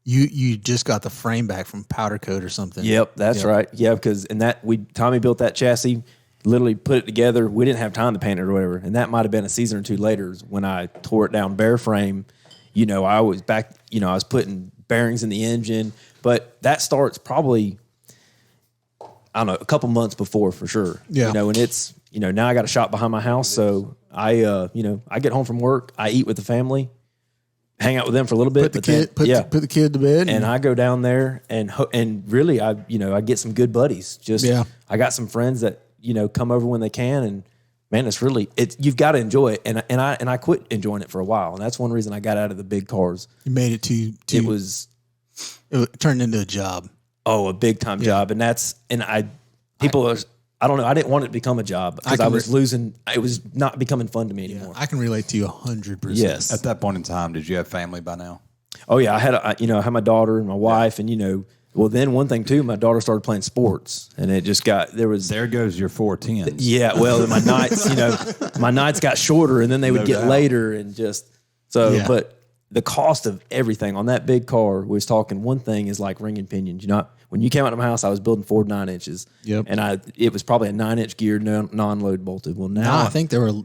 you just got the frame back from powder coat or something. Yep, that's right. Yeah, because Tommy built that chassis, literally put it together. We didn't have time to paint it or whatever. And that might have been a season or two later when I tore it down bare frame. I was back, I was putting bearings in the engine, but that starts probably, I don't know, a couple months before for sure. Yeah. And it's, now I got a shop behind my house. So I get home from work, I eat with the family, hang out with them for a little bit. Put the kid to bed. And I go down there and really, I get some good buddies. I got some friends that, come over when they can. And man, you've got to enjoy it. And I quit enjoying it for a while. And that's one reason I got out of the big cars. You made it to it turned into a job. Oh, a big time job. And I don't know. I didn't want it to become a job because I was losing. It was not becoming fun to me anymore. I can relate to you 100%. Yes. At that point in time, did you have family by now? Oh yeah. I had my daughter and my wife and, well, then one thing too, my daughter started playing sports and it just there goes your 410s. Yeah. Well, my nights got shorter and then they would get later and but the cost of everything on that big car was talking one thing is like ring and pinions. When you came out of my house, I was building Ford 9 inches. Yep. And it was probably a 9-inch gear, non-load bolted. Well, now I think there were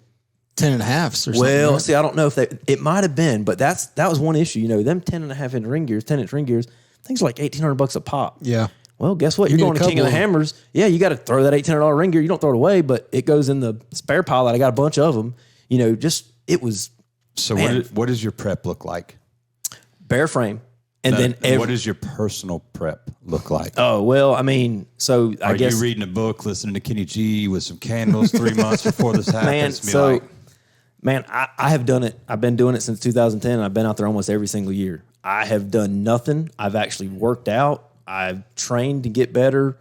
10.5s or something. Well, right? see, I don't know if it might have been, but that was one issue. Them 10.5-inch ring gears, 10-inch ring gears, things are like $1,800 a pop. Yeah. Well, guess what? You're going to King of the Hammers. Yeah, you got to throw that $1,800 ring gear. You don't throw it away, but it goes in the spare pile that I got a bunch of them. It was. So what does your prep look like? Bare frame. And then what does your personal prep look like? Oh, well, I mean, so I guess. Are you reading a book, listening to Kenny G with some candles 3 months before this happens? I have done it. I've been doing it since 2010. And I've been out there almost every single year. I have done nothing. I've actually worked out. I've trained to get better.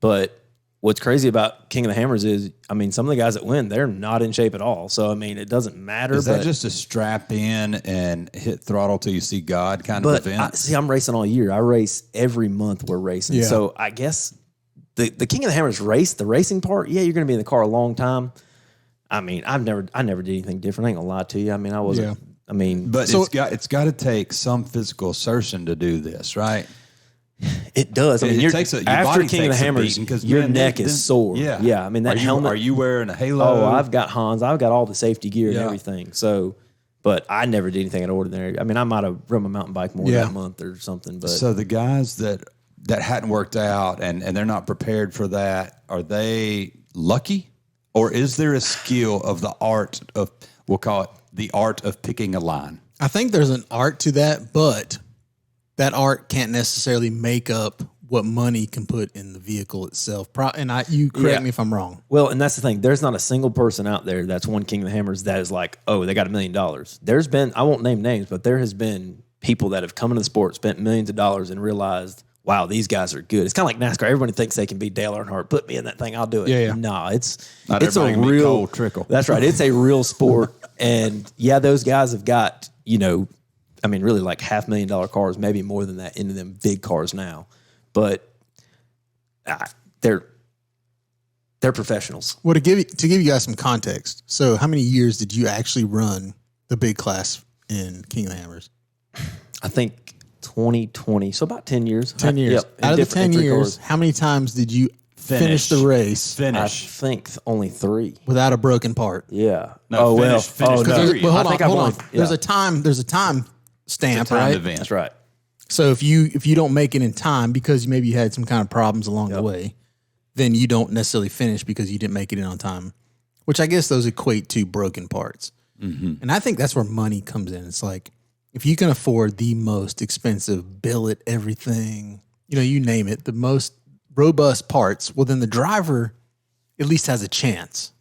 But what's crazy about King of the Hammers is, I mean, some of the guys that win, they're not in shape at all. So, I mean, it doesn't matter. Is that just a strap in and hit throttle till you see God kind of event? I'm racing all year. I race every month we're racing. Yeah. So I guess the King of the Hammers race, the racing part, yeah, you're going to be in the car a long time. I mean, I never did anything different. I ain't going to lie to you. I mean, I wasn't. Yeah. I mean, but it's got to take some physical assertion to do this, right? It does. I mean, your after King of the Hammers, your neck is sore. Yeah, yeah. I mean, that helmet. Are you wearing a halo? Oh, I've got Hans. I've got all the safety gear and everything. So, but I never did anything out of ordinary. I mean, I might have run my mountain bike more that month or something. But so the guys that hadn't worked out and they're not prepared for that, are they lucky, or is there a skill of the art of, we'll call it the art of picking a line? I think there's an art to that, but that art can't necessarily make up what money can put in the vehicle itself. And you correct me if I'm wrong. Well, and that's the thing. There's not a single person out there that's won King of the Hammers that is like, oh, they got $1 million. There's been, I won't name names, but there has been people that have come into the sport, spent millions of dollars, and realized, wow, these guys are good. It's kind of like NASCAR. Everybody thinks they can be Dale Earnhardt. Put me in that thing, I'll do it. Yeah. No, it's a real trickle. That's right. It's a real sport. And yeah, those guys have got, I mean, really like $500,000 cars, maybe more than that, into them big cars now. But they're professionals. Well, to give you guys some context, so how many years did you actually run the big class in King of the Hammers? I think 2020, so about 10 years. 10 years. Yep. Out of the 10 years, how many times did you finish the race I Finish. think only 3. without a broken part. Yeah. No, finish Oh, no. period. Well, I hold think on, I've hold on. only- There's yeah. a time stamp, Timed right? event. That's right. So if you don't make it in time because maybe you had some kind of problems along the way, then you don't necessarily finish because you didn't make it in on time. Which I guess those equate to broken parts. Mm-hmm. And I think that's where money comes in. It's like if you can afford the most expensive billet, everything, you name it, the most robust parts, well, then the driver at least has a chance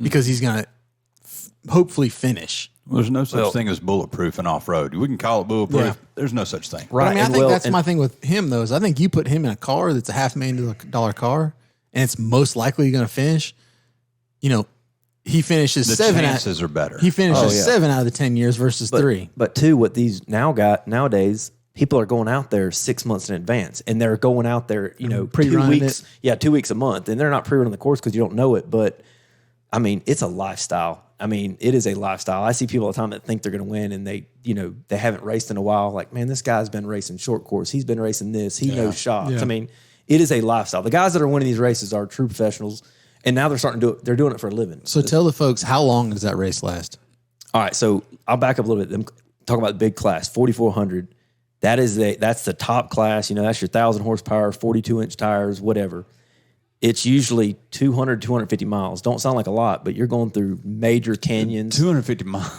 because he's going to hopefully finish. Well, there's no such thing as bulletproof in off-road. We can call it bulletproof. Yeah. There's no such thing. But I mean, I and think well- that's and- my thing with him, though, is I think you put him in a car that's a $500,000 car and it's most likely going to finish, he finishes The seven chances are better. He finishes Oh, yeah. 7 out of the 10 years versus 3. But too, what these nowadays, people are going out there 6 months in advance, and they're going out there, 2 Pre-running weeks, it. 2 weeks a month, and they're not pre-running the course because you don't know it. But I mean, it's a lifestyle. I mean, it is a lifestyle. I see people all the time that think they're going to win, and they haven't raced in a while. Like, man, this guy's been racing short course. He's been racing this. He knows shocks. Yeah. I mean, it is a lifestyle. The guys that are winning these races are true professionals, and now they're starting to do it. They're doing it for a living. So tell the folks, how long does that race last? All right, so I'll back up a little bit. Talk about the big class, 4,400. That's the top class. That's your 1,000 horsepower, 42-inch tires, whatever. It's usually 200, 250 miles. Don't sound like a lot, but you're going through major canyons. 250 miles.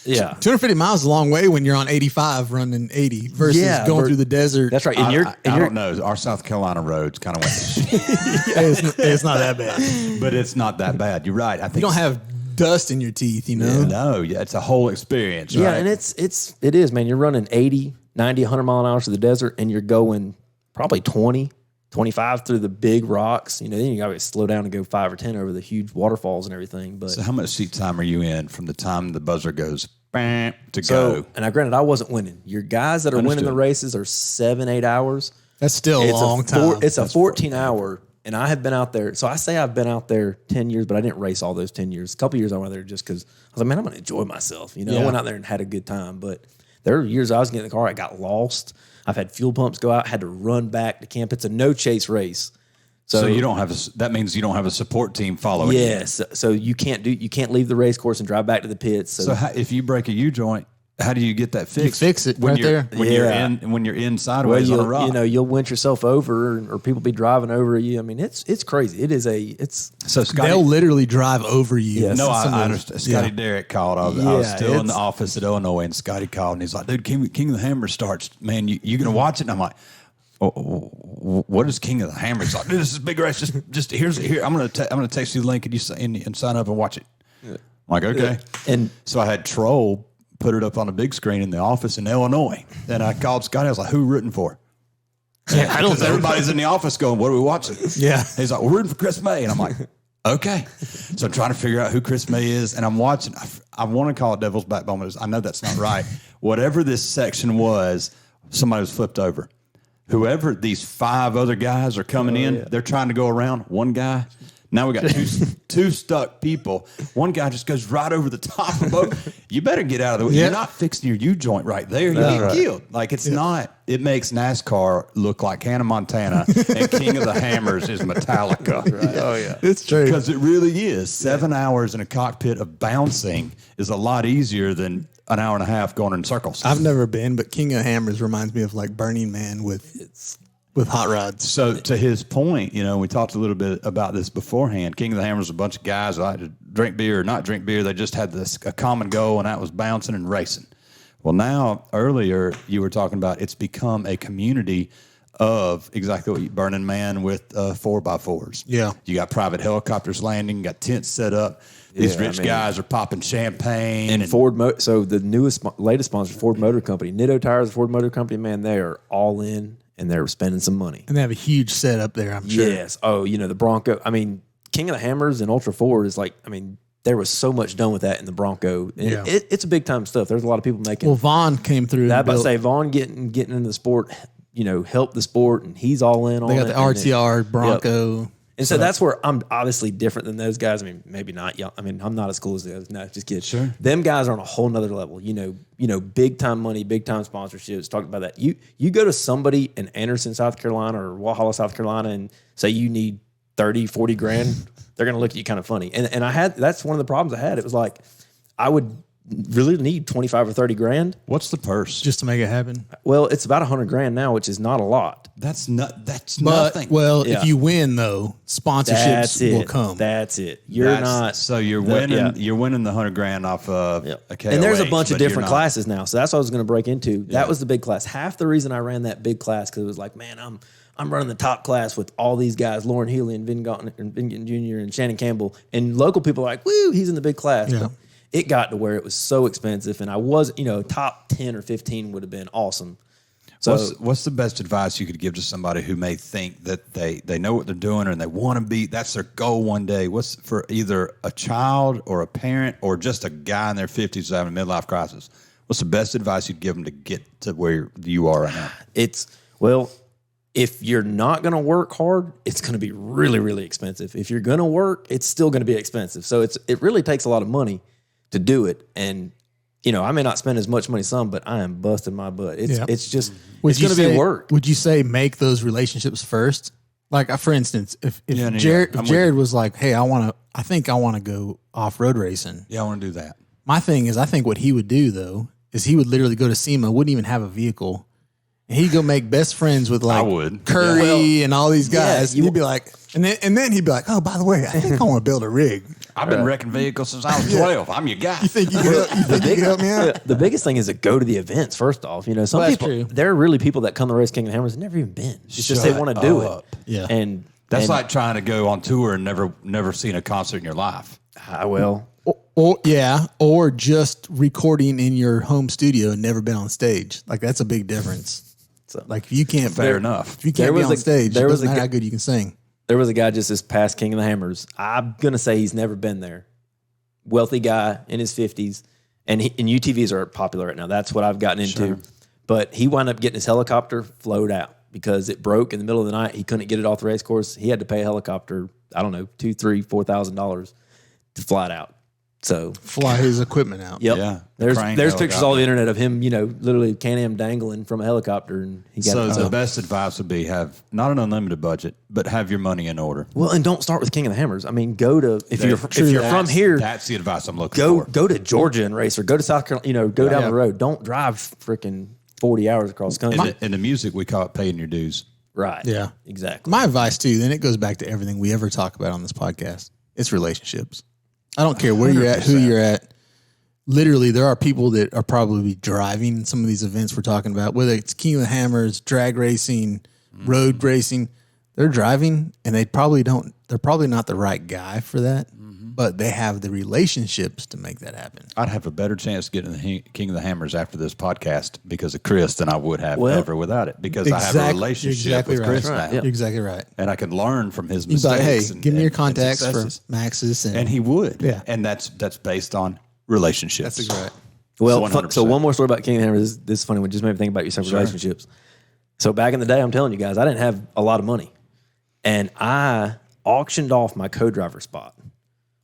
Yeah, 250 miles is a long way when you're on 85 running 80 versus going through the desert. that's right. I don't know. Our South Carolina roads kind of went to shit, It's not that bad. but it's not that bad. You're right. I think You don't have dust in your teeth, No, yeah, it's a whole experience. yeah, right? and it is, man. You're running 80, 90, 100 mile an hour through the desert, and you're going probably 20, 25 through the big rocks. Then you got to slow down and go 5 or 10 over the huge waterfalls and everything. But So how much seat time are you in from the time the buzzer goes bam, to so, go? and granted, I wasn't winning. Your guys that are winning the Understood. races are 7-8 hours. That's still a long time. It's a 14-hour, and I have been out there. So I say I've been out there 10 years, but I didn't race all those 10 years. A couple years I went there just because I was like, man, I'm going to enjoy myself. I went out there and had a good time. But there were years I was getting in the car, I got lost. I've had fuel pumps go out, had to run back to camp. It's a no chase race. So you don't have that means you don't have a support team following you. Yes. So you can't leave the race course and drive back to the pits. So if you break a U joint, how do you get that fixed? fix it when right you're, there. When you're in sideways on a rock. you'll winch yourself over, or people be driving over you. I mean, it's crazy. So Scotty, They'll literally drive over you. Yes. no, Some I of understand. those- Scotty yeah. Derrick called. I was Yeah, still in the it's- office at Illinois, and Scotty called, and he's like, "Dude, King of the Hammer starts. Man, you gonna watch it?" And I'm like, "What is King of the Hammer?" He's like, "Dude, this is a big race. Just here. I'm gonna text you the link, and you and sign up and watch it." I'm like, okay. And So I had Troll put it up on a big screen in the office in Illinois. Then I called Scotty. I was like, "Who rooting for?" Yeah, I don't Because everybody's in the office going, "What are we watching?" Yeah. He's like, "We're rooting for Chris May," and I'm like, "Okay." So I'm trying to figure out who Chris May is, and I'm watching. I want to call it Devil's Backbone, but I know that's not right. Whatever this section was, somebody was flipped over. Whoever these 5 other guys are coming in, they're trying to go around one guy. Now we got two stuck people. One guy just goes right over the top of both. You better get out of the way. Yeah. You're not fixing your U joint right there. You get killed. Like it's not. It makes NASCAR look like Hannah Montana, and King of the Hammers is Metallica. oh yeah, It's true. Because it really is. 7 hours in a cockpit of bouncing is a lot easier than an hour and a half going in circles. I've never been, but King of Hammers reminds me of like Burning Man with hot rods. So to his point, we talked a little bit about this beforehand. King of the Hammers was a bunch of guys that like to drink beer or not drink beer. They just had a common goal, and that was bouncing and racing. Well, now, earlier, you were talking about it's become a community of exactly what Burning Man with 4x4s. Yeah. You got private helicopters landing, you got tents set up. These Yeah, I rich mean- guys are popping champagne. and Ford. So the latest sponsor, Ford Motor Company, Nitto Tires, Ford Motor Company, man, they are all in and they're spending some money. And they have a huge setup there, I'm sure. Yes. Oh, the Bronco. I mean, King of the Hammers and Ultra Ford is like. I mean, there was so much done with that in the Bronco. And Yeah. it's a big time stuff. There's a lot of people making. Well, Vaughn came through. that, and but built, say Vaughn getting into the sport, helped the sport, and he's all in on they it. got the and then- RTR Bronco. And so that's where I'm obviously different than those guys. I mean, maybe not. I mean, I'm not as cool as those. No, just kidding. Sure. Them guys are on a whole nother level. Big time money, big time sponsorships. Talked about that. You go to somebody in Anderson, South Carolina, or Walhalla, South Carolina, and say you need 30, 40 grand, they're going to look at you kind of funny. And that's one of the problems I had. It was like, I would really need 25 or 30 grand. What's the purse? Just to make it happen. Well, it's about 100 grand now, which is not a lot. That's But nothing. well, Yeah. if you win though, sponsorships will come. That's it. You're not. So you're winning. You're winning the 100 grand off of a KOH, and there's a bunch of but you're different not- classes now. So that's what I was going to break into. That was the big class. Half the reason I ran that big class because it was like, man, I'm running the top class with all these guys, Lauren Healy and Vin Gittin Jr. and Shannon Campbell, and local people are like, woo, he's in the big class. Yeah. But it got to where it was so expensive, and I was, top 10 or 15 would have been awesome. So What's the best advice you could give to somebody who may think that they know what they're doing and they want to be, that's their goal one day? What's for either a child or a parent or just a guy in their 50s who's having a midlife crisis? What's the best advice you'd give them to get to where you are right now? If you're not going to work hard, it's going to be really, really expensive. If you're going to work, it's still going to be expensive. So it really takes a lot of money to do it. And, I may not spend as much money some, but I am busting my butt. It's just, it's going to be work. Would you say make those relationships first? Like, for instance, if Yeah, Jared was like, hey, I think I want to go off-road racing. Yeah, I want to do that. My thing is, I think what he would do though, is he would literally go to SEMA, wouldn't even have a vehicle. And he'd go make best friends with like I would. Curry and all these guys. Yeah, You'd be like, and then he'd be like, oh, by the way, I think I want to build a rig. I've been wrecking vehicles since I was 12. I'm your guy. You think you can help me out? The biggest thing is to go to the events first off. Some Well, people, true. there are really people that come to race King of the Hammers and never even been. It's just they want to do up. it. Yeah. And That's and, like trying to go on tour and never seen a concert in your life. Or just recording in your home studio and never been on stage. Like that's a big difference. So, Like if you can't, Fair enough. If you can't be on stage, it doesn't matter how good you can sing. there was a guy just this past King of the Hammers. I'm going to say he's never been there. Wealthy guy in his 50s. And UTVs are popular right now. That's what I've gotten into. Sure. But he wound up getting his helicopter flowed out because it broke in the middle of the night. He couldn't get it off the race course. He had to pay a helicopter, I don't know, $2,000, $3,000, $4,000 to fly it out. So Fly his equipment out. yep. Yeah, There's crane pictures all helicopter. the internet of him, literally Can-Am dangling from a helicopter, and he got So it. the best advice would be have not an unlimited budget, but have your money in order. Well, and don't start with King of the Hammers. I mean, go to if you're from here, That's the advice I'm looking for. go to Georgia and race, or go to South Carolina. Go down the road. Don't drive freaking 40 hours across the country. In the music, we call it paying your dues. Right. Yeah. Exactly. My advice too, then it goes back to everything we ever talk about on this podcast. It's relationships. I don't care where you're at, who you're at. Literally, there are people that are probably driving some of these events we're talking about, whether it's King of the Hammers, drag racing, road racing. They're driving and they're probably not the right guy for that, but they have the relationships to make that happen. I'd have a better chance getting the King of the Hammers after this podcast because of Chris than I would have ever without it because I have a relationship with Chris now. You're exactly right. And I can learn from his You'd be mistakes. like, hey, and, give me your and contacts for successes. Max's. And he would. Yeah. And that's based on relationships. That's exactly right. Well, 100%. so one more story about King of the Hammers. This is funny one. Just made me think about your separate relationships. So back in the day, I'm telling you guys, I didn't have a lot of money. And I auctioned off my co-driver spot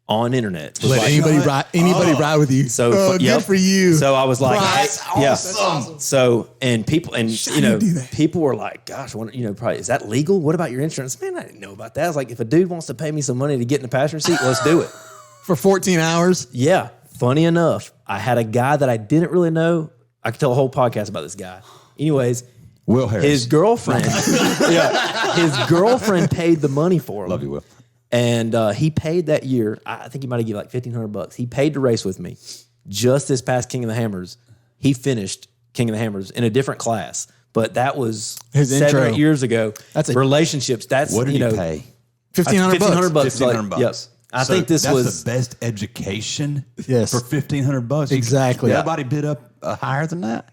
on internet. Let anybody ride with you. So good for you. So I was like, That's hey, yeah. awesome. So and people and do that? people were like, gosh, probably is that legal? What about your insurance? Man, I didn't know about that. I was like, if a dude wants to pay me some money to get in the passenger seat, let's do it. For 14 hours. Yeah. Funny enough, I had a guy that I didn't really know. I could tell a whole podcast about this guy. Anyways, Will Harris. his girlfriend, his girlfriend paid the money for him. Love you, Will. And he paid that year. I think he might have given like $1,500. He paid to race with me. Just this past King of the Hammers, he finished King of the Hammers in a different class. But that was His 7 or intro. 8 years ago. That's a- relationships. That's What did he pay? $1,500 $1,500 bucks. $1,500. Yep. I think this that's was the best education. Yes. For $1,500. Exactly. Nobody bid up higher than that.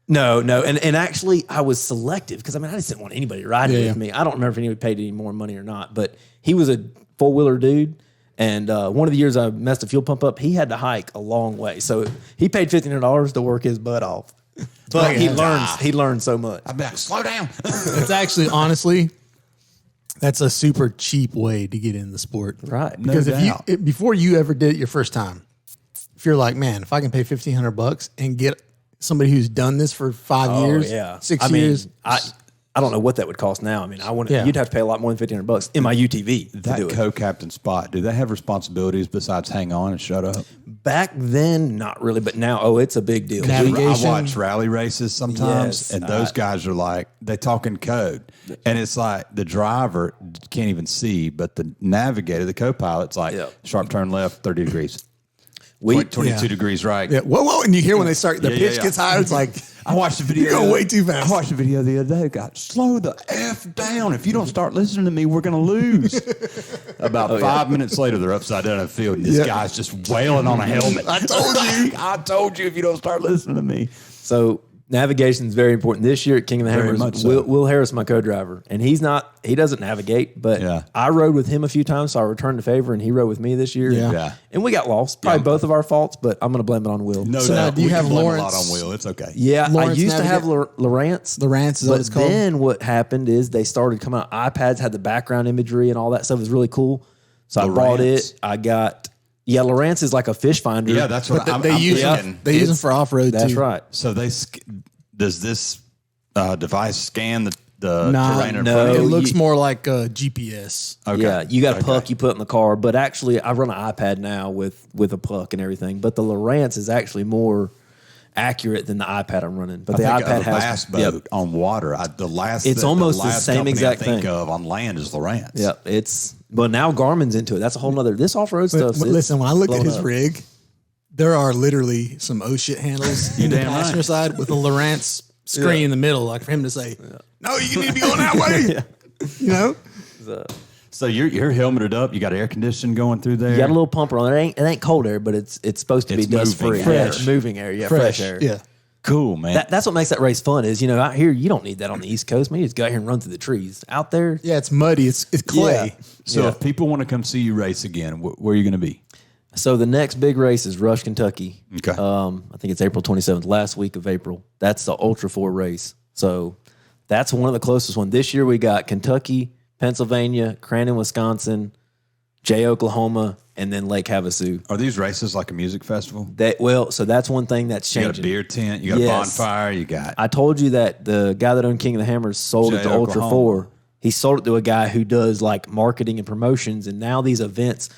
No. And actually, I was selective because, I just didn't want anybody riding with me. I don't remember if anybody paid any more money or not, but he was a four-wheeler dude. And one of the years I messed a fuel pump up, he had to hike a long way. So he paid $1,500 to work his butt off. But he learned so much. I'd be like, slow down. It's actually, honestly, that's a super cheap way to get in the sport. Right. Because doubt. before you ever did it your first time, if you're like, man, if I can pay $1,500 and get somebody who's done this for 5 years, 6 years. I I don't know what that would cost now. I mean, I want Yeah. you'd have to pay a lot more than $1,500 in my UTV to That do it. co-captain spot, do they have responsibilities besides hang on and shut up? Back then, not really, but now, it's a big deal. Navigation. I watch rally races sometimes, Yes, and those guys are like, they talk in code. And it's like the driver can't even see, but the navigator, the co-pilot's like, Yeah. sharp turn left, 30 degrees. We 22 Yeah. degrees right. Yeah. Whoa. And you hear when they start, the Yeah, pitch yeah. gets higher. It's like, I watched the video. You're going way too fast. I watched the video the other day. God, slow the F down. If you don't start listening to me, we're going to lose. About 5 minutes later, they're upside down in the field, and this Yeah. guy's just wailing on a helmet. I told you. I told you if you don't start listening to me. So navigation is very important. This year at King of the Very Hammers, much so. Will Harris, my co-driver, and he doesn't navigate, but Yeah. I rode with him a few times, so I returned the favor, and he rode with me this year. Yeah. Yeah. And we got lost. Probably Yeah. both of our faults, but I'm going to blame it on Will. No So now, doubt. do you We have can blame a lot Lawrence- on Will. It's okay. Yeah, I Lawrence used to have navigate- Lawrence. Lawrence is what But it's called? then what happened is they started coming out. iPads had the background imagery and all that stuff. It was really cool. So I bought Lawrence? it. I got, Lawrence is like a fish finder. Yeah, that's what I'm they use thinking. them. They use them for off road too. That's right. So does this device scan the Nah, terrain in no. front of It you? looks more like GPS. Okay. Yeah, you got a Okay. puck you put in the car, but actually I run an iPad now with a puck and everything. But the Lawrence is actually more accurate than the iPad I'm running. But I the think iPad of a has bass boat on water. It's almost the same company exact I think thing. of on land is Lowrance. Yep, but now Garmin's into it. That's a whole nother. This off road stuff. But listen, when I look at his up. rig, there are literally some oh shit handles in the damn passenger right. side with a Lawrence screen in the middle, like for him to say, "No, you need to be going that way." You know, So you're helmeted up. You got air conditioning going through there. You got a little pumper on it. It ain't cold air, but it's supposed to be It's dust free. moving Yeah, air. it's moving air. Yeah, fresh air. Yeah, Cool, man. That's what makes that race fun. Is out here you don't need that on the East Coast. Man, you just go out here and run through the trees. Out there, yeah. It's muddy. It's clay. Yeah. so if people want to come see you race again, where are you going to be? So the next big race is Rush, Kentucky. Okay. I think it's April 27th, last week of April. That's the Ultra 4 race. So that's one of the closest ones. This year we got Kentucky, Pennsylvania, Crandon, Wisconsin, Jay, Oklahoma, and then Lake Havasu. Are these races like a music festival? So that's one thing that's You changing. got a beer tent. You got a Yes. bonfire. You got I told you that the guy that owned King of the Hammers sold it Jay, to Ultra Oklahoma. 4. He sold it to a guy who does like marketing and promotions. And now these events,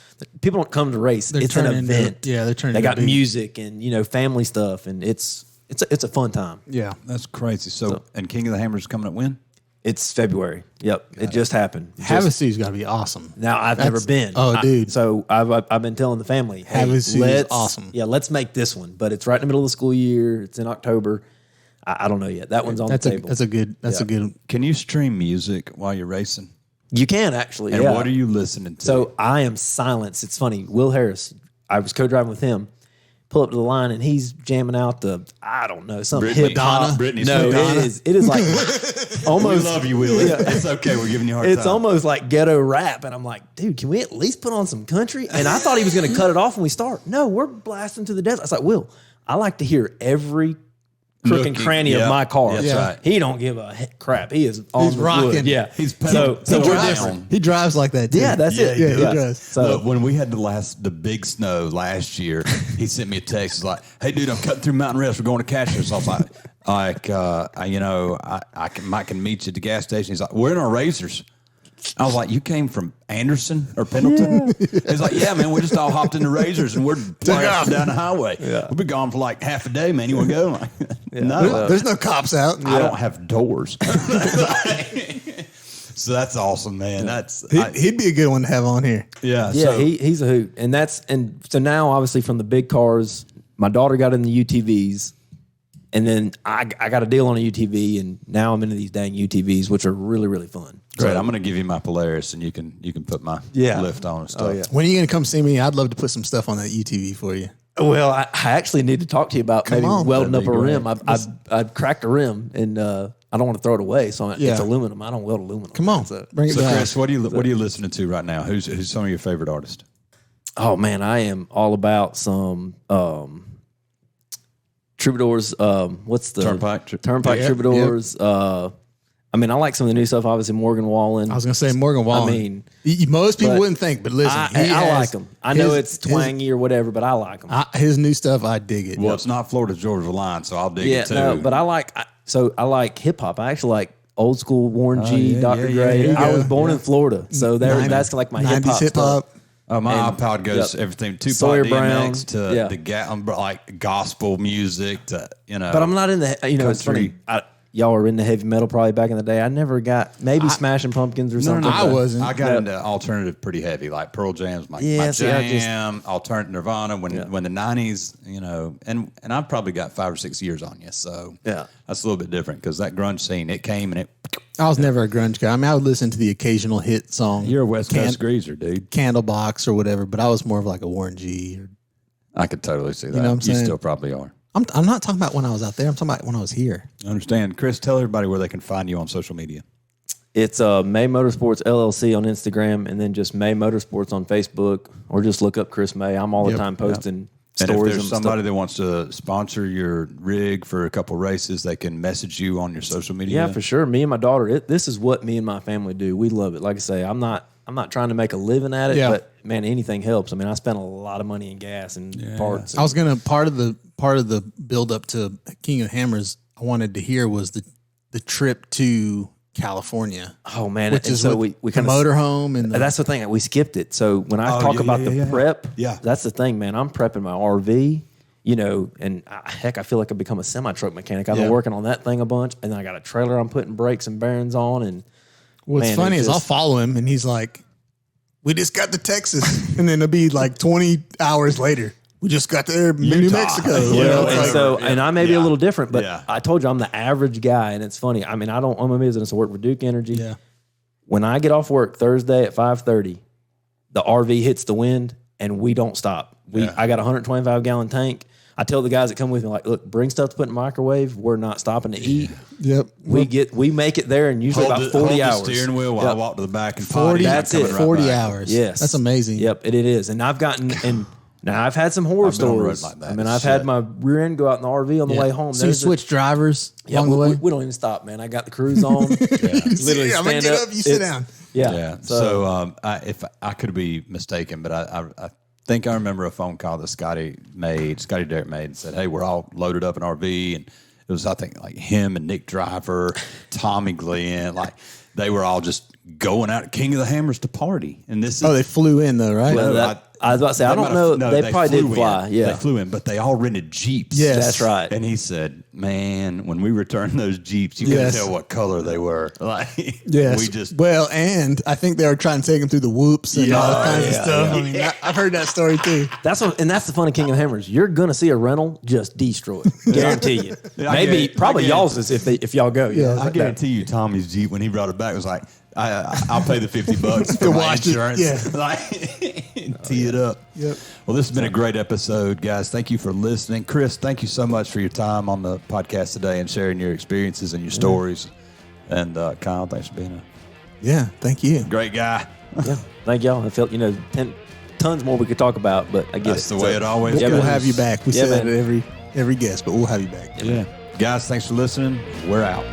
people don't come to race. It's an turning into- event. they're turning They into got big- music and family stuff, and it's a fun time. Yeah. that's crazy. So and King of the Hammers coming at when? It's February. Yep, it just happened. Havasu's got to be awesome. Now I've never been. Dude. So I've been telling the family, hey, Havasu is let's awesome. Yeah, let's make this one. But it's right in the middle of the school year. It's in October. I don't know yet. That one's on That's the a table. that's a good that's a good. Can you stream music while you're racing? You can actually. And yeah. what are you listening to? So I am silence. It's funny. Will Harris, I was co-driving with him. Pull up to the line and he's jamming out some hip hop. Britney No, Spears. it is like We almost. love you, Willie. It's okay. We're giving you a hard It's time. almost like ghetto rap, and I'm like, dude, can we at least put on some country? And I thought he was going to cut it off when we start. No, we're blasting to the death. I was like, Will, I like to hear every crook and Looking- cranny yeah, of my car. that's right. He don't give a crap. He is on He's the rocking. wood. Yeah, He's so pedal- we're down. different. He drives like that. Too. Yeah, that's it. Yeah, he does. So Look, when we had the big snow last year, he sent me a text. He's like, "Hey, dude, I'm cutting through Mountain Rest. We're going to Cassius." I was like, I can meet you at the gas station. He's like, "We're in our Razors." I was like, "You came from Anderson or Pendleton?" He's like, "Yeah, man. We just all hopped in the Razors and we're blasting down the highway. We'll be gone for like half a day, man. You want to go?" I'm like, no, There's no cops out. I don't have doors. So that's awesome, man. He'd be a good one to have on here. Yeah. Yeah, So, he's a hoot, and so now obviously from the big cars, my daughter got in the UTVs, and then I got a deal on a UTV, and now I'm into these dang UTVs, which are really really fun. great. I'm going to give you my Polaris, and you can put my lift on and stuff. Oh, yeah. When are you going to come see me? I'd love to put some stuff on that UTV for you. Well, I actually need to talk to you about maybe on. welding up That'd a be rim. great. I've cracked a rim, and I don't want to throw it away, so Yeah. it's aluminum. I don't weld aluminum. Come on, So- bring it So, down. Chris, what are you listening to right now? Who's some of your favorite artists? Oh man, I am all about some Troubadours. What's the Turnpike? Turnpike Yep, Troubadours? I mean, I like some of the new stuff. Obviously, Morgan Wallen. I was going to say Morgan Wallen. I mean, most people but wouldn't think, but listen, I like them. I know it's twangy or whatever, but I like them. His new stuff, I dig it. Well, it's not Florida Georgia Line, so I'll dig Yeah, it too. no, but I like hip hop. I actually like old school Warren G, yeah, Dr. yeah, Dre. yeah, I was yeah. born in Florida, so that's like my hip 90s hop hip hop. stuff. My And- iPod goes yep. everything Tupac, Sawyer DMX Brown, to the like gospel music to But I'm not in the it's country. funny. Y'all were into heavy metal probably back in the day. I never got Smashing Pumpkins or something. I wasn't. I got into alternative pretty heavy, like Pearl Jam's my jam, alternative Nirvana when the 90s, and I've probably got 5 or 6 years on you, so Yeah. that's a little bit different because that grunge scene, it came and it. I was never a grunge guy. I mean, I would listen to the occasional hit song. You're a West Coast greaser, dude. Candlebox or whatever, but I was more of like a Warren G. I could totally see that. know what I'm You saying? still probably are. I'm not talking about when I was out there. I'm talking about when I was here. I understand. Chris, tell everybody where they can find you on social media. It's May Motorsports LLC on Instagram, and then just May Motorsports on Facebook, or just look up Chris May. I'm all the time posting And stories. if there's and somebody stuff. that wants to sponsor your rig for a couple races, they can message you on your social media. Yeah, for sure. Me and my daughter, this is what me and my family do. We love it. Like I say, I'm not trying to make a living at it, but man, anything helps. I mean, I spent a lot of money in gas and parts. I was gonna part of the build up to King of Hammers. I wanted to hear was the trip to California. Oh man, which and is so what we the kind of motorhome and that's the thing. We skipped it. So when I talk about the prep, that's the thing, man. I'm prepping my RV, and heck, I feel like I've become a semi truck mechanic. I've been working on that thing a bunch, and then I got a trailer I'm putting brakes and bearings on. And what's funny is I'll follow him and he's like, "We just got to Texas," and then it'll be like 20 hours later. We just got to New Mexico. And I may be a little different, but Yeah. I told you I'm the average guy, and it's funny. I mean, I don't own my business. I work for Duke Energy. Yeah. When I get off work Thursday at 5:30, the RV hits the wind, and we don't stop. I got a 125 gallon tank. I tell the guys that come with me, like, look, bring stuff to put in the microwave. We're not stopping to eat. Yep. We make it there in usually about 40 hours. The steering wheel while I walk to the back and 40. That's it. 40 hours. Yes, that's amazing. Yep, it is. And I've gotten and now I've had some horror been on the road stories. like that. I mean, I've had my rear end go out in the RV on the way home. So you switch drivers along the way. We don't even stop, man. I got the cruise on. Literally I'm gonna stand get up. You sit It's- down. Yeah. So if I could be mistaken, but I think I remember a phone call that Scotty Derrick made and said, "Hey, we're all loaded up in RV," and it was I think like him and Nick Driver, Tommy Glenn, like they were all just going out at King of the Hammers to party. And this is They flew in though, right? Well, I was about to say, I don't know. They probably did fly. In. Yeah. They flew in, but they all rented Jeeps. Yes. That's right. And he said, "Man, when we returned those Jeeps, you couldn't tell what color they were." Like, Yes. we just and I think they were trying to take him through the whoops and all kinds of stuff. yeah. I mean, I've heard that story too. That's the funny King of the Hammers. You're gonna see a rental just destroy it. Guarantee you. Probably y'all's is if y'all go. Yeah. I guarantee you, Tommy's Jeep when he brought it back was like, I'll pay the $50 for To my wash it, insurance. yeah. Like, tee it up. Yep. Well, this has been a great episode, guys. Thank you for listening. Chris, thank you so much for your time on the podcast today and sharing your experiences and your stories. And Kyle, thanks for being Yeah, thank you. a great guy. Yeah. Thank y'all. I felt tons more we could talk about, but I get That's it. the way it always We'll goes. have you back. We Yeah, say that man. at every guest, but we'll have you back. Yeah. Guys, thanks for listening. We're out.